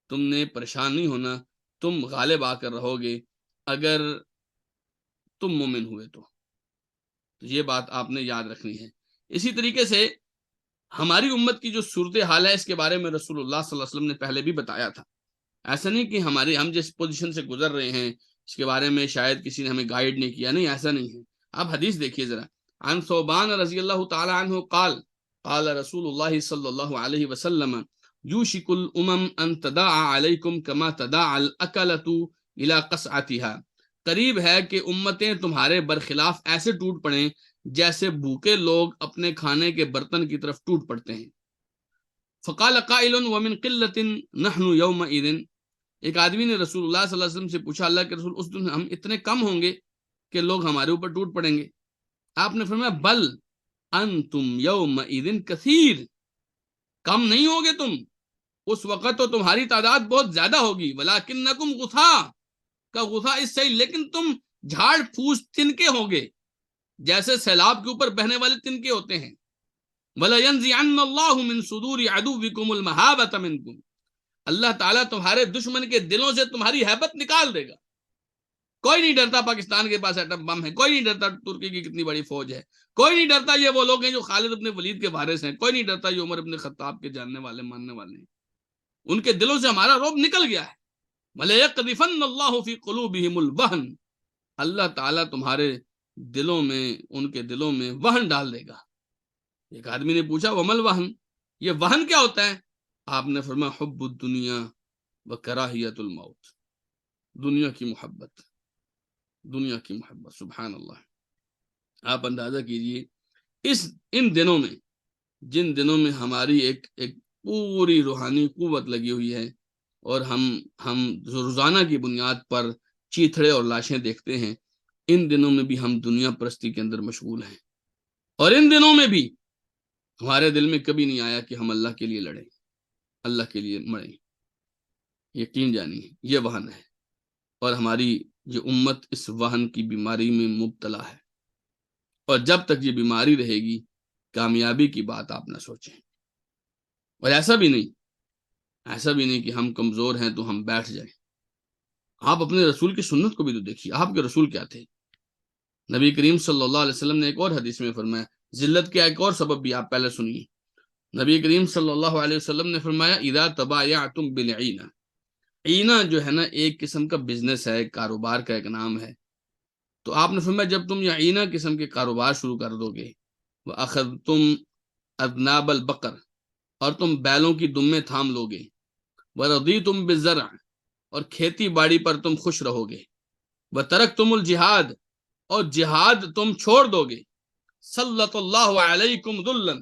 تم نے پریشان نہیں ہونا، تم غالب آ کر رہو گے اگر تم مومن ہوئے تو یہ بات آپ نے یاد رکھنی ہے۔ اسی طریقے سے ہماری امت کی جو صورتحال ہے اس کے بارے میں رسول اللہ صلی اللہ علیہ وسلم نے پہلے بھی بتایا تھا۔ ایسا نہیں کہ ہم جس پوزیشن سے گزر رہے ہیں اس کے بارے میں شاید کسی نے ہمیں گائیڈ نہیں کیا، نہیں، ایسا نہیں ہے۔ آپ حدیث دیکھیے ذرا، عن ثوبان رضی اللہ تعالی عنہ قال قال رسول اللہ صلی اللہ علیہ وسلم یوشک الامم ان تداعى علیکم کما تداعى الاکلۃ الی قصعتها، قریب ہے کہ امتیں تمہارے برخلاف ایسے ٹوٹ پڑیں جیسے بھوکے لوگ اپنے کھانے کے برتن کی طرف ٹوٹ پڑتے ہیں۔ فقال قائل ومن قلۃ نحن یومئذ، ایک آدمی نے رسول اللہ صلی اللہ علیہ وسلم سے پوچھا اللہ کے رسول اس دن ہم اتنے کم ہوں گے کہ لوگ ہمارے اوپر ٹوٹ پڑیں گے؟ آپ نے فرمایا بل انتم یومئذ کثیر، کم نہیں ہوگے تم، اس وقت تو تمہاری تعداد بہت زیادہ ہوگی، ولکنکم غثاء کا غثاء اس سے، لیکن تم جھاڑ پھوس تنکے ہوگے جیسے سیلاب کے اوپر بہنے والے تنکے ہوتے ہیں۔ وَلَيَنزِعَنَّ اللَّهُ مِن صُدُورِ عَدُوِّكُمُ الْمَهَابَةَ مِنكُمْ، اللہ تعالیٰ تمہارے دشمن کے دلوں سے تمہاری ہیبت نکال دے گا۔ کوئی نہیں ڈرتا پاکستان کے پاس ایٹم بم ہے، کوئی نہیں ڈرتا ترکی کی کتنی بڑی فوج ہے، کوئی نہیں ڈرتا یہ وہ لوگ ہیں جو خالد ابن ولید کے وارث ہیں، کوئی نہیں ڈرتا یہ عمر ابن خطاب کے جاننے والے ماننے والے ہیں، ان کے دلوں سے ہمارا رعب نکل گیا ہے۔ وَلَيَقْذِفَنَّ اللَّهُ فِي قُلُوبِهِمُ الْوَهْنَ، اللہ تعالیٰ تمہارے دلوں میں، ان کے دلوں میں وہن ڈال دے گا۔ ایک آدمی نے پوچھا ومل وہن، یہ وہن کیا ہوتا ہے؟ آپ نے فرمایا حب الدنیا وکراہیت الموت، دنیا کی محبت، دنیا کی محبت۔ سبحان اللہ، آپ اندازہ کیجئے ان دنوں میں، جن دنوں میں ہماری ایک پوری روحانی قوت لگی ہوئی ہے اور ہم روزانہ کی بنیاد پر چیتھڑے اور لاشیں دیکھتے ہیں، ان دنوں میں بھی ہم دنیا پرستی کے اندر مشغول ہیں، اور ان دنوں میں بھی ہمارے دل میں کبھی نہیں آیا کہ ہم اللہ کے لیے لڑیں، اللہ کے لیے مریں۔ یقین جانیے یہ وہن ہے، اور ہماری یہ امت اس وہن کی بیماری میں مبتلا ہے، اور جب تک یہ بیماری رہے گی کامیابی کی بات آپ نہ سوچیں۔ اور ایسا بھی نہیں کہ ہم کمزور ہیں تو ہم بیٹھ جائیں۔ آپ اپنے رسول کی سنت کو بھی تو دیکھیے، آپ کے رسول کیا تھے؟ نبی کریم صلی اللہ علیہ وسلم نے ایک اور حدیث میں فرمایا، ذلت کا ایک اور سبب بھی آپ پہلے سنیے۔ نبی کریم صلی اللہ علیہ وسلم نے فرمایا اذا تبایعتم بالعینہ، عینہ جو ہے نا ایک قسم کا بزنس ہے، ایک کاروبار کا ایک نام ہے، تو آپ نے فرمایا جب تم یہ عینہ قسم کے کاروبار شروع کر دو گے، وَأَخَذْتُمْ أَذْنَابَ الْبَقَرِ، اور تم بیلوں کی دمیں تھام لو گے، وَرَضِيتُمْ بِالزَّرْعِ، اور کھیتی باڑی پر تم خوش رہو گے، وَتَرَكْتُمُ الْجِهَادِ، اور جہاد تم چھوڑ دو گے، سلط اللہ علیکم ذلًا،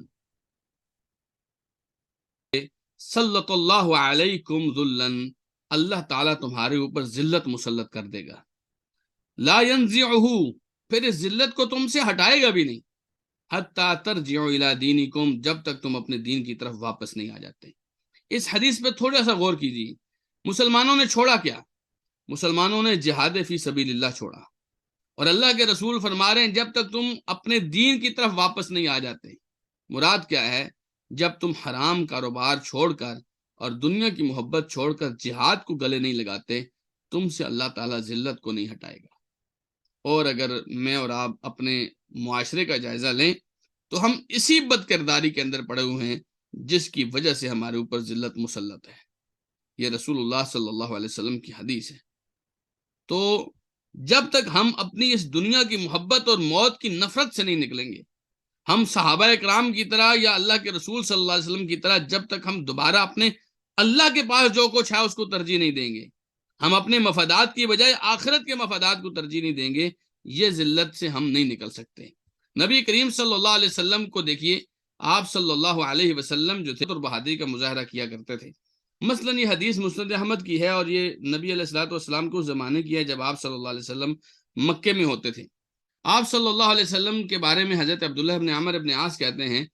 سلط اللہ علیکم ذلًا، اللہ تعالیٰ تمہارے اوپر ذلت مسلط کر دے گا، لا ینزعہ، پھر اس ذلت کو تم سے ہٹائے گا بھی نہیں، حتی ترجعوا الی دینکم، جب تک تم اپنے دین کی طرف واپس نہیں آ جاتے۔ اس حدیث پہ تھوڑا سا غور کیجیے، مسلمانوں نے چھوڑا کیا؟ مسلمانوں نے جہاد فی سبیل اللہ چھوڑا، اور اللہ کے رسول فرما رہے ہیں جب تک تم اپنے دین کی طرف واپس نہیں آ جاتے۔ مراد کیا ہے؟ جب تم حرام کاروبار چھوڑ کر اور دنیا کی محبت چھوڑ کر جہاد کو گلے نہیں لگاتے، تم سے اللہ تعالیٰ ذلت کو نہیں ہٹائے گا۔ اور اگر میں اور آپ اپنے معاشرے کا جائزہ لیں تو ہم اسی بد کرداری کے اندر پڑے ہوئے ہیں جس کی وجہ سے ہمارے اوپر ذلت مسلط ہے۔ یہ رسول اللہ صلی اللہ علیہ وسلم کی حدیث ہے۔ تو جب تک ہم اپنی اس دنیا کی محبت اور موت کی نفرت سے نہیں نکلیں گے، ہم صحابہ اکرام کی طرح یا اللہ کے رسول صلی اللہ علیہ وسلم کی طرح جب تک ہم دوبارہ اپنے اللہ کے پاس جو کچھ ہے اس کو ترجیح نہیں دیں گے، ہم اپنے مفادات کی بجائے آخرت کے مفادات کو ترجیح نہیں دیں گے، یہ ذلت سے ہم نہیں نکل سکتے۔ نبی کریم صلی اللہ علیہ وسلم کو دیکھیے، آپ صلی اللہ علیہ وسلم جو تھے اور بہادری کا مظاہرہ کیا کرتے تھے۔ مثلاً یہ حدیث مسند احمد کی ہے، اور یہ نبی علیہ الصلوۃ والسلام کو زمانے کی ہے جب آپ صلی اللہ علیہ وسلم مکے میں ہوتے تھے۔ آپ صلی اللہ علیہ وسلم کے بارے میں حضرت عبداللہ بن عمر بن عاص کہتے ہیں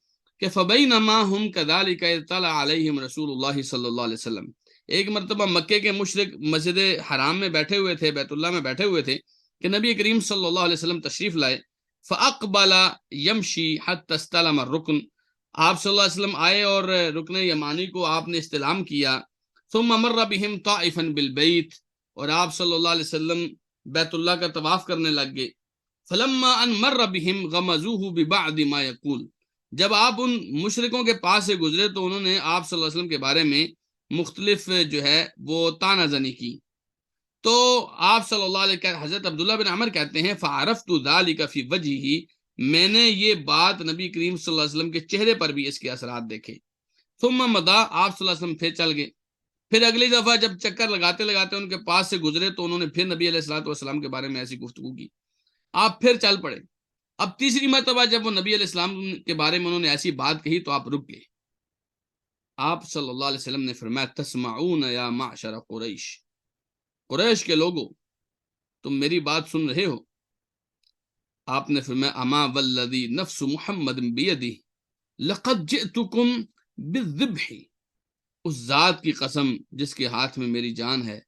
کہ فَبَيْنَمَا هُمْ كَذَلِكَ إِذْ طَلَعَ عَلَيْهِمْ رسول اللہ صلی اللہ علیہ وسلم۔ ایک مرتبہ مکے کے مشرک مسجد حرام میں بیٹھے ہوئے تھے، بیت اللہ میں بیٹھے ہوئے تھے کہ نبی کریم صلی اللہ علیہ وسلم تشریف لائے۔ فَأَقْبَلَ يَمْشِي حَتَّى اسْتَلَمَ الرُّكْنَ، آپ صلی اللہ علیہ وسلم آئے اور رکن یمانی کو آپ نے استلام کیا۔ ثُمَّ مَرَّ بِهِمْ طَائِفًا بِالْبَيْتِ، اور آپ صلی اللہ علیہ وسلم بیت اللہ کا طواف کرنے لگ گئے۔ فلما ان مر بهم غمزوه ببعض ما يقول، جب آپ ان مشرکوں کے پاس سے گزرے تو انہوں نے آپ صلی اللہ علیہ وسلم کے بارے میں مختلف جو ہے وہ طعنہ زنی کی۔ تو آپ صلی اللہ علیہ وسلم، حضرت عبداللہ بن عمر کہتے ہیں فعرفت ذلك فی وجہہ، میں نے یہ بات نبی کریم صلی اللہ علیہ وسلم کے چہرے پر بھی اس کے اثرات دیکھے۔ ثم مضى، آپ صلی اللہ علیہ وسلم پھر چل گئے۔ پھر اگلی دفعہ جب چکر لگاتے لگاتے ان کے پاس سے گزرے تو انہوں نے پھر نبی علیہ الصلوۃ والسلام کے بارے میں ایسی گفتگو کی، آپ پھر چل پڑے۔ اب تیسری مرتبہ جب وہ نبی علیہ السلام کے بارے میں انہوں نے ایسی بات کہی تو آپ رک گئے۔ آپ صلی اللہ علیہ وسلم نے فرمایا تسمعون یا معشر قریش، قریش کے لوگوں تم میری بات سن رہے ہو؟ آپ نے فرمایا اما والذی نفس محمد بیدہ لقد جئتکم بالذبح، اس ذات کی قسم جس کے ہاتھ میں میری جان ہے،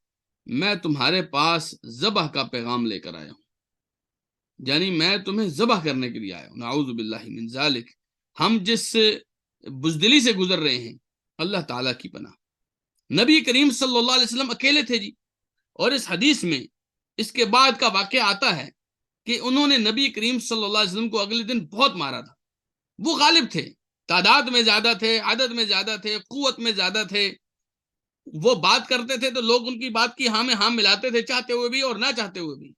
میں تمہارے پاس ذبح کا پیغام لے کر آیا ہوں، یعنی میں تمہیں ذبح کرنے کے لیے آیا ہوں۔ نعوذ باللہ من ذالک، ہم جس بزدلی سے گزر رہے ہیں اللہ تعالیٰ کی پناہ۔ نبی کریم صلی اللہ علیہ وسلم اکیلے تھے جی، اور اس حدیث میں اس کے بعد کا واقعہ آتا ہے کہ انہوں نے نبی کریم صلی اللہ علیہ وسلم کو اگلے دن بہت مارا تھا۔ وہ غالب تھے، تعداد میں زیادہ تھے، عدد میں زیادہ تھے، قوت میں زیادہ تھے، وہ بات کرتے تھے تو لوگ ان کی بات کی ہاں میں ہاں ملاتے تھے، چاہتے ہوئے بھی اور نہ چاہتے ہوئے بھی۔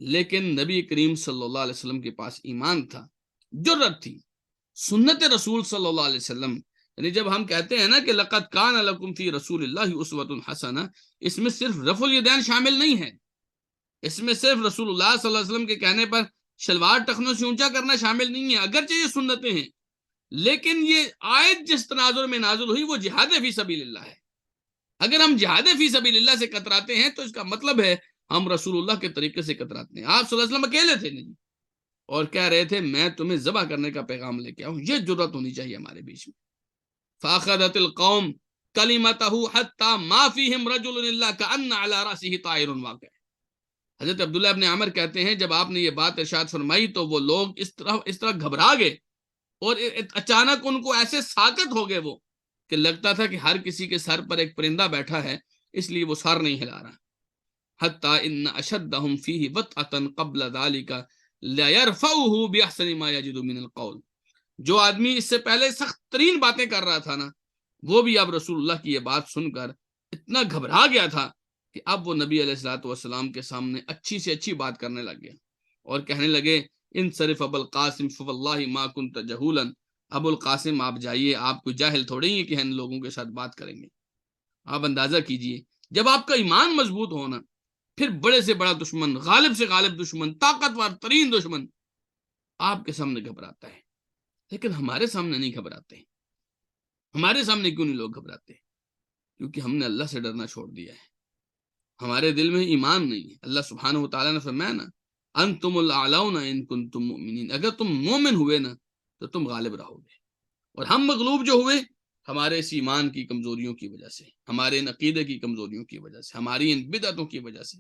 لیکن نبی کریم صلی اللہ علیہ وسلم کے پاس ایمان تھا، جرأت تھی، سنت رسول صلی اللہ علیہ وسلم، یعنی جب ہم کہتے ہیں نا کہ لقد کان لکم فی رسول اللہ اسوۃ حسنہ، اس میں صرف رفع الیدین شامل نہیں ہے، اس میں صرف رسول اللہ صلی اللہ علیہ وسلم کے کہنے پر شلوار ٹخنوں سے اونچا کرنا شامل نہیں ہے، اگرچہ یہ سنتیں ہیں، لیکن یہ آیت جس تناظر میں نازل ہوئی وہ جہاد فی سبیل اللہ ہے۔ اگر ہم جہاد فی سبیل اللہ سے کتراتے ہیں تو اس کا مطلب ہے ہم رسول اللہ کے طریقے سے کتراتے ہیں۔ آپ صلی اللہ علیہ وسلم اکیلے تھے نہیں، اور کہہ رہے تھے میں تمہیں ذبح کرنے کا پیغام لے کے آؤں، یہ جرأت ہونی چاہیے ہمارے بیچ میں۔ فاخذت القوم کلمتہ حتی ما فیہم رجل الا کأن علی رأسہ طائر واقع۔ حضرت عبداللہ ابن عمر کہتے ہیں جب آپ نے یہ بات ارشاد فرمائی تو وہ لوگ اس طرح گھبرا گئے، اور اچانک ان کو ایسے ساکت ہو گئے وہ کہ لگتا تھا کہ ہر کسی کے سر پر ایک پرندہ بیٹھا ہے، اس لیے وہ سر نہیں ہلا رہا۔ حتی ان اشدہم فیہ وطأۃ قبل ذلک لیرفعہ باحسن ما یجد من القول، جو آدمی اس سے پہلے سخت ترین باتیں کر رہا تھا نا، وہ بھی اب رسول اللہ کی یہ بات سن کر اتنا گھبرا گیا تھا کہ اب وہ نبی علیہ الصلوۃ والسلام کے سامنے اچھی سے اچھی بات کرنے لگ گیا، اور کہنے لگے انصرف ابو القاسم فواللہ ما کنت جہولا، ابو القاسم آپ جائیے، آپ کوئی جاہل تھوڑے ہی کہ ان لوگوں کے ساتھ بات کریں گے۔ آپ اندازہ کیجئے جب آپ کا ایمان مضبوط ہونا، پھر بڑے سے بڑا دشمن، غالب سے غالب دشمن، طاقتور ترین دشمن آپ کے سامنے گھبراتا ہے، لیکن ہمارے سامنے نہیں گھبراتے۔ ہمارے سامنے کیوں نہیں لوگ گھبراتے؟ کیونکہ ہم نے اللہ سے ڈرنا چھوڑ دیا ہے، ہمارے دل میں ایمان نہیں ہے۔ اللہ سبحانہ و تعالیٰ نے فرمایا نا انتم الاعلون ان کنتم مؤمنین، اگر تم مومن ہوئے نا تو تم غالب رہو گے، اور ہم مغلوب جو ہوئے ہمارے اس ایمان کی کمزوریوں کی وجہ سے، ہمارے ان عقیدے کی کمزوریوں کی وجہ سے، ہماری ان بدعتوں کی وجہ سے،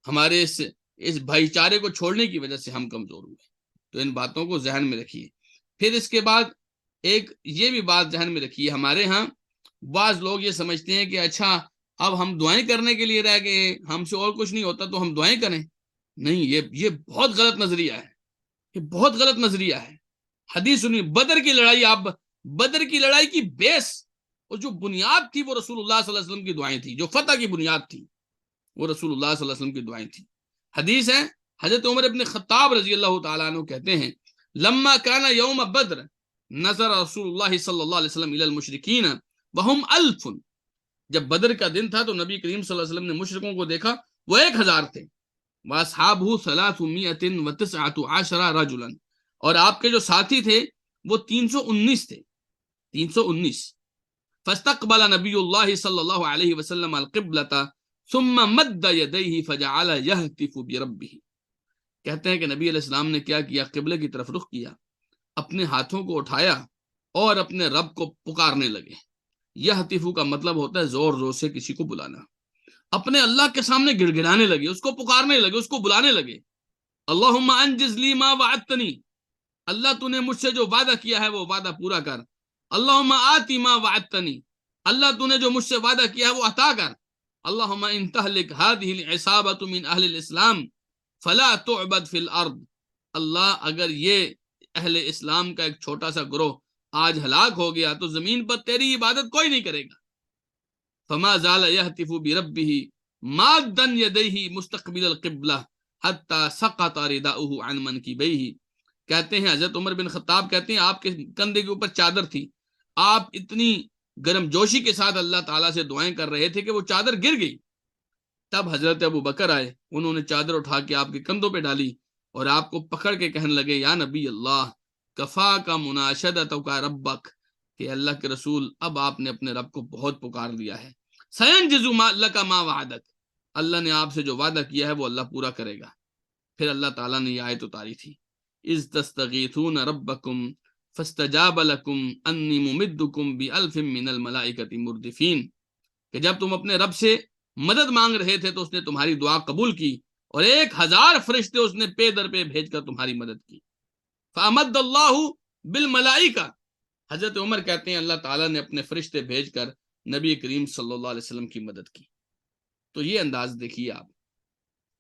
ہمارے اس بھائی چارے کو چھوڑنے کی وجہ سے ہم کمزور ہوئے۔ تو ان باتوں کو ذہن میں رکھیے۔ پھر اس کے بعد ایک یہ بھی بات ذہن میں رکھیے، ہمارے ہاں بعض لوگ یہ سمجھتے ہیں کہ اچھا اب ہم دعائیں کرنے کے لیے رہ گئے، ہم سے اور کچھ نہیں ہوتا تو ہم دعائیں کریں۔ نہیں، یہ بہت غلط نظریہ ہے، یہ بہت غلط نظریہ ہے۔ حدیث سنیے، بدر کی لڑائی، آپ بدر کی لڑائی کی بیس اور جو بنیاد تھی وہ رسول اللہ صلی اللہ علیہ وسلم کی دعائیں تھی، جو فتح کی بنیاد تھی وہ رسول اللہ صلی اللہ علیہ وسلم کی دعائیں تھی۔ حدیث ہے، حضرت عمر ابن خطاب رضی اللہ تعالیٰ عنہ کہتے ہیں لما کان یوم بدر نظر رسول اللہ صلی اللہ علیہ وسلم الی المشرکین وہم الف، جب بدر کا دن تھا تو نبی کریم صلی اللہ علیہ وسلم نے مشرکوں کو دیکھا، وہ 1000 تھے، واصحابہ 319 رجلا، اور آپ کے جو ساتھی تھے وہ 319 تھے، 319۔ فاستقبل نبی اللہ صلی اللہ علیہ وسلم القبلۃ ثم مد یدیہ فجعل یہتف بربہ، کہتے ہیں کہ نبی علیہ السلام نے کیا کیا، قبلے کی طرف رخ کیا، اپنے ہاتھوں کو اٹھایا اور اپنے رب کو پکارنے لگے۔ یہتف کا مطلب ہوتا ہے زور زور سے کسی کو بلانا، اپنے اللہ کے سامنے گڑ گڑانے لگے، اس کو پکارنے لگے، اس کو بلانے لگے۔ اللہم انجز لی ما وعدتنی، اللہ تو نے مجھ سے جو وعدہ کیا ہے وہ وعدہ پورا کر۔ اللہم آتی ما وعدتنی، اللہ تو نے جو مجھ سے وعدہ کیا ہے وہ عطا کر۔ اللہم ان تہلک ہذہ العصابۃ من اہل الاسلام فلا تعبد فی الارض، اللہ اگر یہ اہل اسلام کا ایک چھوٹا سا گروہ آج ہلاک ہو گیا تو زمین پر تیری عبادت کوئی نہیں کرے گا۔ فما زال یہتف بربہ مادا یدیہ مستقبل القبلہ حتی سقط رداؤہ عن منکبیہ، کہتے ہیں حضرت عمر بن خطاب کہتے ہیں آپ کے کندھے کے اوپر چادر تھی، آپ اتنی گرم جوشی کے ساتھ اللہ تعالیٰ سے دعائیں کر رہے تھے کہ وہ چادر گر گئی۔ تب حضرت ابو بکر آئے، انہوں نے چادر اٹھا کے آپ کے کندھوں پہ ڈالی اور آپ کو پکڑ کے کہنے لگے یا نبی اللہ کفا کا مناشدت کا ربک، کہ اللہ کے رسول اب آپ نے اپنے رب کو بہت پکار لیا ہے۔ سینجز لک ما وعدک، اللہ نے آپ سے جو وعدہ کیا ہے وہ اللہ پورا کرے گا۔ پھر اللہ تعالیٰ نے یہ آیت اتاری تھی، اذ تستغیثون ربکم فاستجاب لکم انی ممدکم بألف من الملائکۃ مردفین، کہ جب تم اپنے رب سے مدد مانگ رہے تھے تو اس نے تمہاری دعا قبول کی اور 1000 فرشتے اس نے پے در پہ بھیج کر تمہاری مدد کی۔ فامد اللہ بالملائکہ، حضرت عمر کہتے ہیں اللہ تعالیٰ نے اپنے فرشتے بھیج کر نبی کریم صلی اللہ علیہ وسلم کی مدد کی۔ تو یہ انداز دیکھیے آپ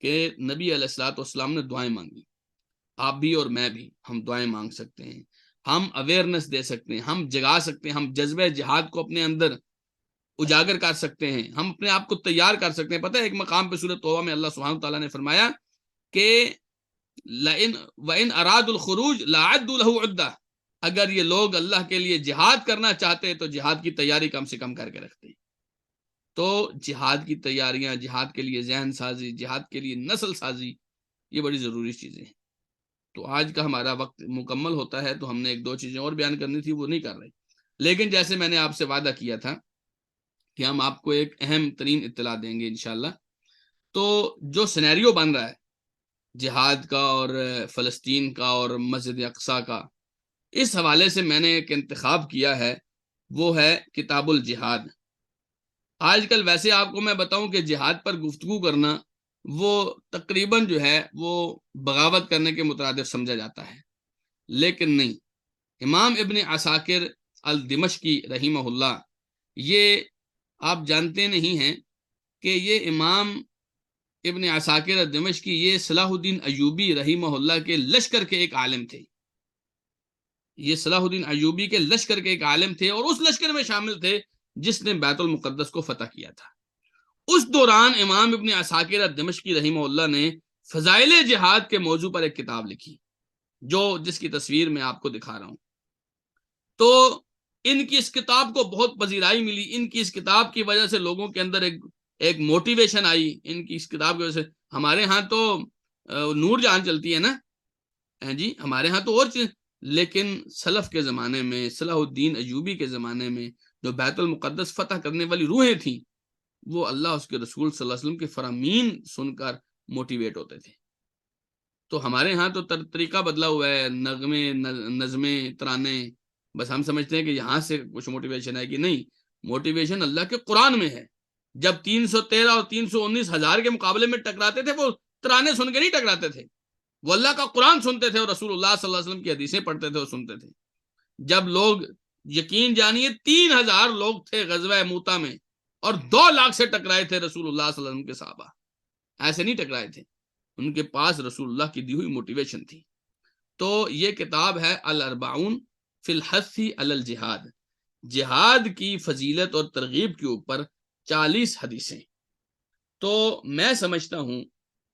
کہ نبی علیہ الصلوۃ والسلام نے دعائیں مانگی، آپ بھی اور میں بھی ہم دعائیں مانگ سکتے ہیں، ہم اویئرنس دے سکتے ہیں، ہم جگا سکتے ہیں، ہم جذبہ جہاد کو اپنے اندر اجاگر کر سکتے ہیں، ہم اپنے آپ کو تیار کر سکتے ہیں۔ پتہ ہے ایک مقام پہ سورۃ توبہ میں اللہ سبحانہ تعالیٰ نے فرمایا کہ وَإِنْ أَرَادُوا الْخُرُوجَ لَأَعَدُّوا لَهُ عُدَّةً، اگر یہ لوگ اللہ کے لیے جہاد کرنا چاہتے تو جہاد کی تیاری کم سے کم کر کے رکھتے۔ تو جہاد کی تیاریاں، جہاد کے لیے ذہن سازی، جہاد کے لیے نسل سازی، یہ بڑی ضروری چیزیں ہیں۔ تو آج کا ہمارا وقت مکمل ہوتا ہے تو ہم نے ایک دو چیزیں اور بیان کرنی تھی، وہ نہیں کر رہے، لیکن جیسے میں نے آپ سے وعدہ کیا تھا کہ ہم آپ کو ایک اہم ترین اطلاع دیں گے انشاءاللہ۔ تو جو سینیریو بن رہا ہے جہاد کا اور فلسطین کا اور مسجد اقصیٰ کا، اس حوالے سے میں نے ایک انتخاب کیا ہے، وہ ہے کتاب الجہاد۔ آج کل ویسے آپ کو میں بتاؤں کہ جہاد پر گفتگو کرنا وہ تقریباً جو ہے وہ بغاوت کرنے کے مترادف سمجھا جاتا ہے، لیکن نہیں۔ امام ابن عساکر الدمشقی رحمہ اللہ، یہ آپ جانتے نہیں ہیں کہ یہ امام ابن عساکر الدمشقی یہ صلاح الدین ایوبی رحمہ اللہ کے لشکر کے ایک عالم تھے، یہ صلاح الدین ایوبی کے لشکر کے ایک عالم تھے اور اس لشکر میں شامل تھے جس نے بیت المقدس کو فتح کیا تھا۔ اس دوران امام ابن عساکر الدمشقی رحمہ اللہ نے فضائل جہاد کے موضوع پر ایک کتاب لکھی، جس کی تصویر میں آپ کو دکھا رہا ہوں۔ تو ان کی اس کتاب کو بہت پذیرائی ملی، ان کی اس کتاب کی وجہ سے لوگوں کے اندر ایک موٹیویشن آئی، ان کی اس کتاب کی وجہ سے۔ ہمارے ہاں تو نور جہاں چلتی ہے نا جی، ہمارے ہاں تو اور چیز، لیکن سلف کے زمانے میں، صلاح الدین ایوبی کے زمانے میں جو بیت المقدس فتح کرنے والی روحیں تھیں، وہ اللہ اس کے رسول صلی اللہ علیہ وسلم کے فرامین سن کر موٹیویٹ ہوتے تھے۔ تو ہمارے ہاں تو طریقہ بدلا ہوا ہے، نغمے، نظمیں، ترانے، بس ہم سمجھتے ہیں کہ یہاں سے کچھ موٹیویشن ہے، کہ نہیں، موٹیویشن اللہ کے قرآن میں ہے۔ جب 313 اور 319 ہزار کے مقابلے میں ٹکراتے تھے، وہ ترانے سن کے نہیں ٹکراتے تھے، وہ اللہ کا قرآن سنتے تھے اور رسول اللہ صلی اللہ علیہ وسلم کی حدیثیں پڑھتے تھے اور سنتے تھے۔ جب لوگ، یقین جانیے 3000 لوگ تھے غزوہ موتا میں اور 2 لاکھ سے ٹکرائے تھے رسول اللہ صلی اللہ علیہ وسلم کے صحابہ، ایسے نہیں ٹکرائے تھے، ان کے پاس رسول اللہ کی دی ہوئی موٹیویشن تھی۔ تو یہ کتاب ہے الاربعون فی الحث علی الجہاد، جہاد کی فضیلت اور ترغیب کے اوپر 40 حدیثیں۔ تو میں سمجھتا ہوں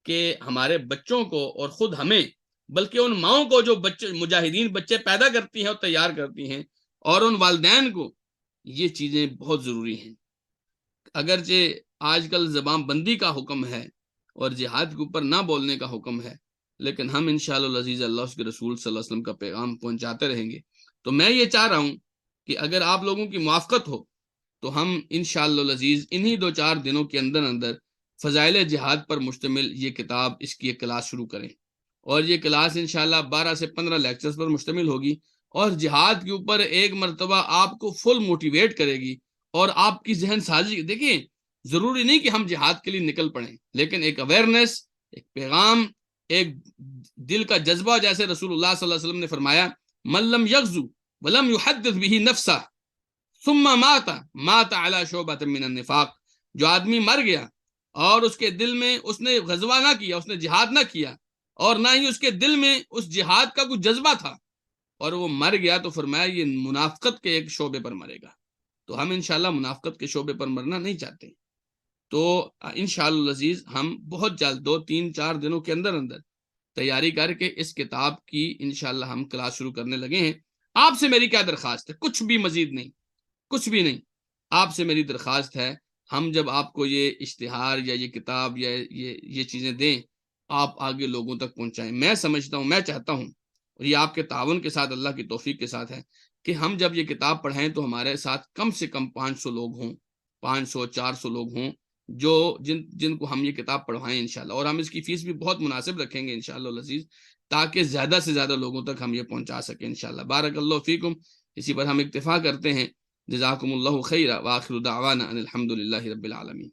کہ ہمارے بچوں کو اور خود ہمیں، بلکہ ان ماؤں کو جو مجاہدین بچے پیدا کرتی ہیں اور تیار کرتی ہیں، اور ان والدین کو، یہ چیزیں بہت ضروری ہیں۔ اگرچہ آج کل زبان بندی کا حکم ہے اور جہاد کے اوپر نہ بولنے کا حکم ہے، لیکن ہم انشاءاللہ العزیز اللہ اس کے رسول صلی اللہ علیہ وسلم کا پیغام پہنچاتے رہیں گے۔ تو میں یہ چاہ رہا ہوں کہ اگر آپ لوگوں کی موافقت ہو تو ہم انشاءاللہ العزیز انہی 2-4 دنوں کے اندر اندر فضائل جہاد پر مشتمل یہ کتاب، اس کی ایک کلاس شروع کریں، اور یہ کلاس انشاءاللہ 12 سے 15 لیکچرز پر مشتمل ہوگی، اور جہاد کے اوپر ایک مرتبہ آپ کو فل موٹیویٹ کرے گی، اور آپ کی ذہن سازی، دیکھیں ضروری نہیں کہ ہم جہاد کے لیے نکل پڑیں، لیکن ایک اویئرنیس، ایک پیغام، ایک دل کا جذبہ، جیسے رسول اللہ صلی اللہ علیہ وسلم نے فرمایا من لم یغزو ولم یحدث به نفسہ ثم مات علی شعبۃ من النفاق، جو آدمی مر گیا اور اس کے دل میں اس نے غزوہ نہ کیا، اس نے جہاد نہ کیا، اور نہ ہی اس کے دل میں اس جہاد کا کوئی جذبہ تھا، اور وہ مر گیا، تو فرمایا یہ منافقت کے ایک شعبے پر مرے گا۔ تو ہم انشاءاللہ منافقت کے شعبے پر مرنا نہیں چاہتے، تو انشاءاللہ العزیز ہم بہت جلد 2-3-4 دنوں کے اندر اندر تیاری کر کے اس کتاب کی انشاءاللہ ہم کلاس شروع کرنے لگے ہیں۔ آپ سے میری کیا درخواست ہے؟ کچھ بھی مزید نہیں، کچھ بھی نہیں، آپ سے میری درخواست ہے، ہم جب آپ کو یہ اشتہار یا یہ کتاب یا یہ چیزیں دیں، آپ آگے لوگوں تک پہنچائیں۔ میں سمجھتا ہوں، میں چاہتا ہوں، اور یہ آپ کے تعاون کے ساتھ، اللہ کی توفیق کے ساتھ ہے، کہ ہم جب یہ کتاب پڑھیں تو ہمارے ساتھ کم سے کم 500 لوگ ہوں، 500-400 لوگ ہوں، جو جن کو ہم یہ کتاب پڑھوائیں انشاءاللہ، اور ہم اس کی فیس بھی بہت مناسب رکھیں گے انشاءاللہ العزیز، تاکہ زیادہ سے زیادہ لوگوں تک ہم یہ پہنچا سکیں انشاءاللہ۔ بارک اللہ فیکم، اسی پر ہم اکتفا کرتے ہیں۔ جزاکم اللہ خیرا، وآخر دعوانا ان الحمد للہ رب العالمین۔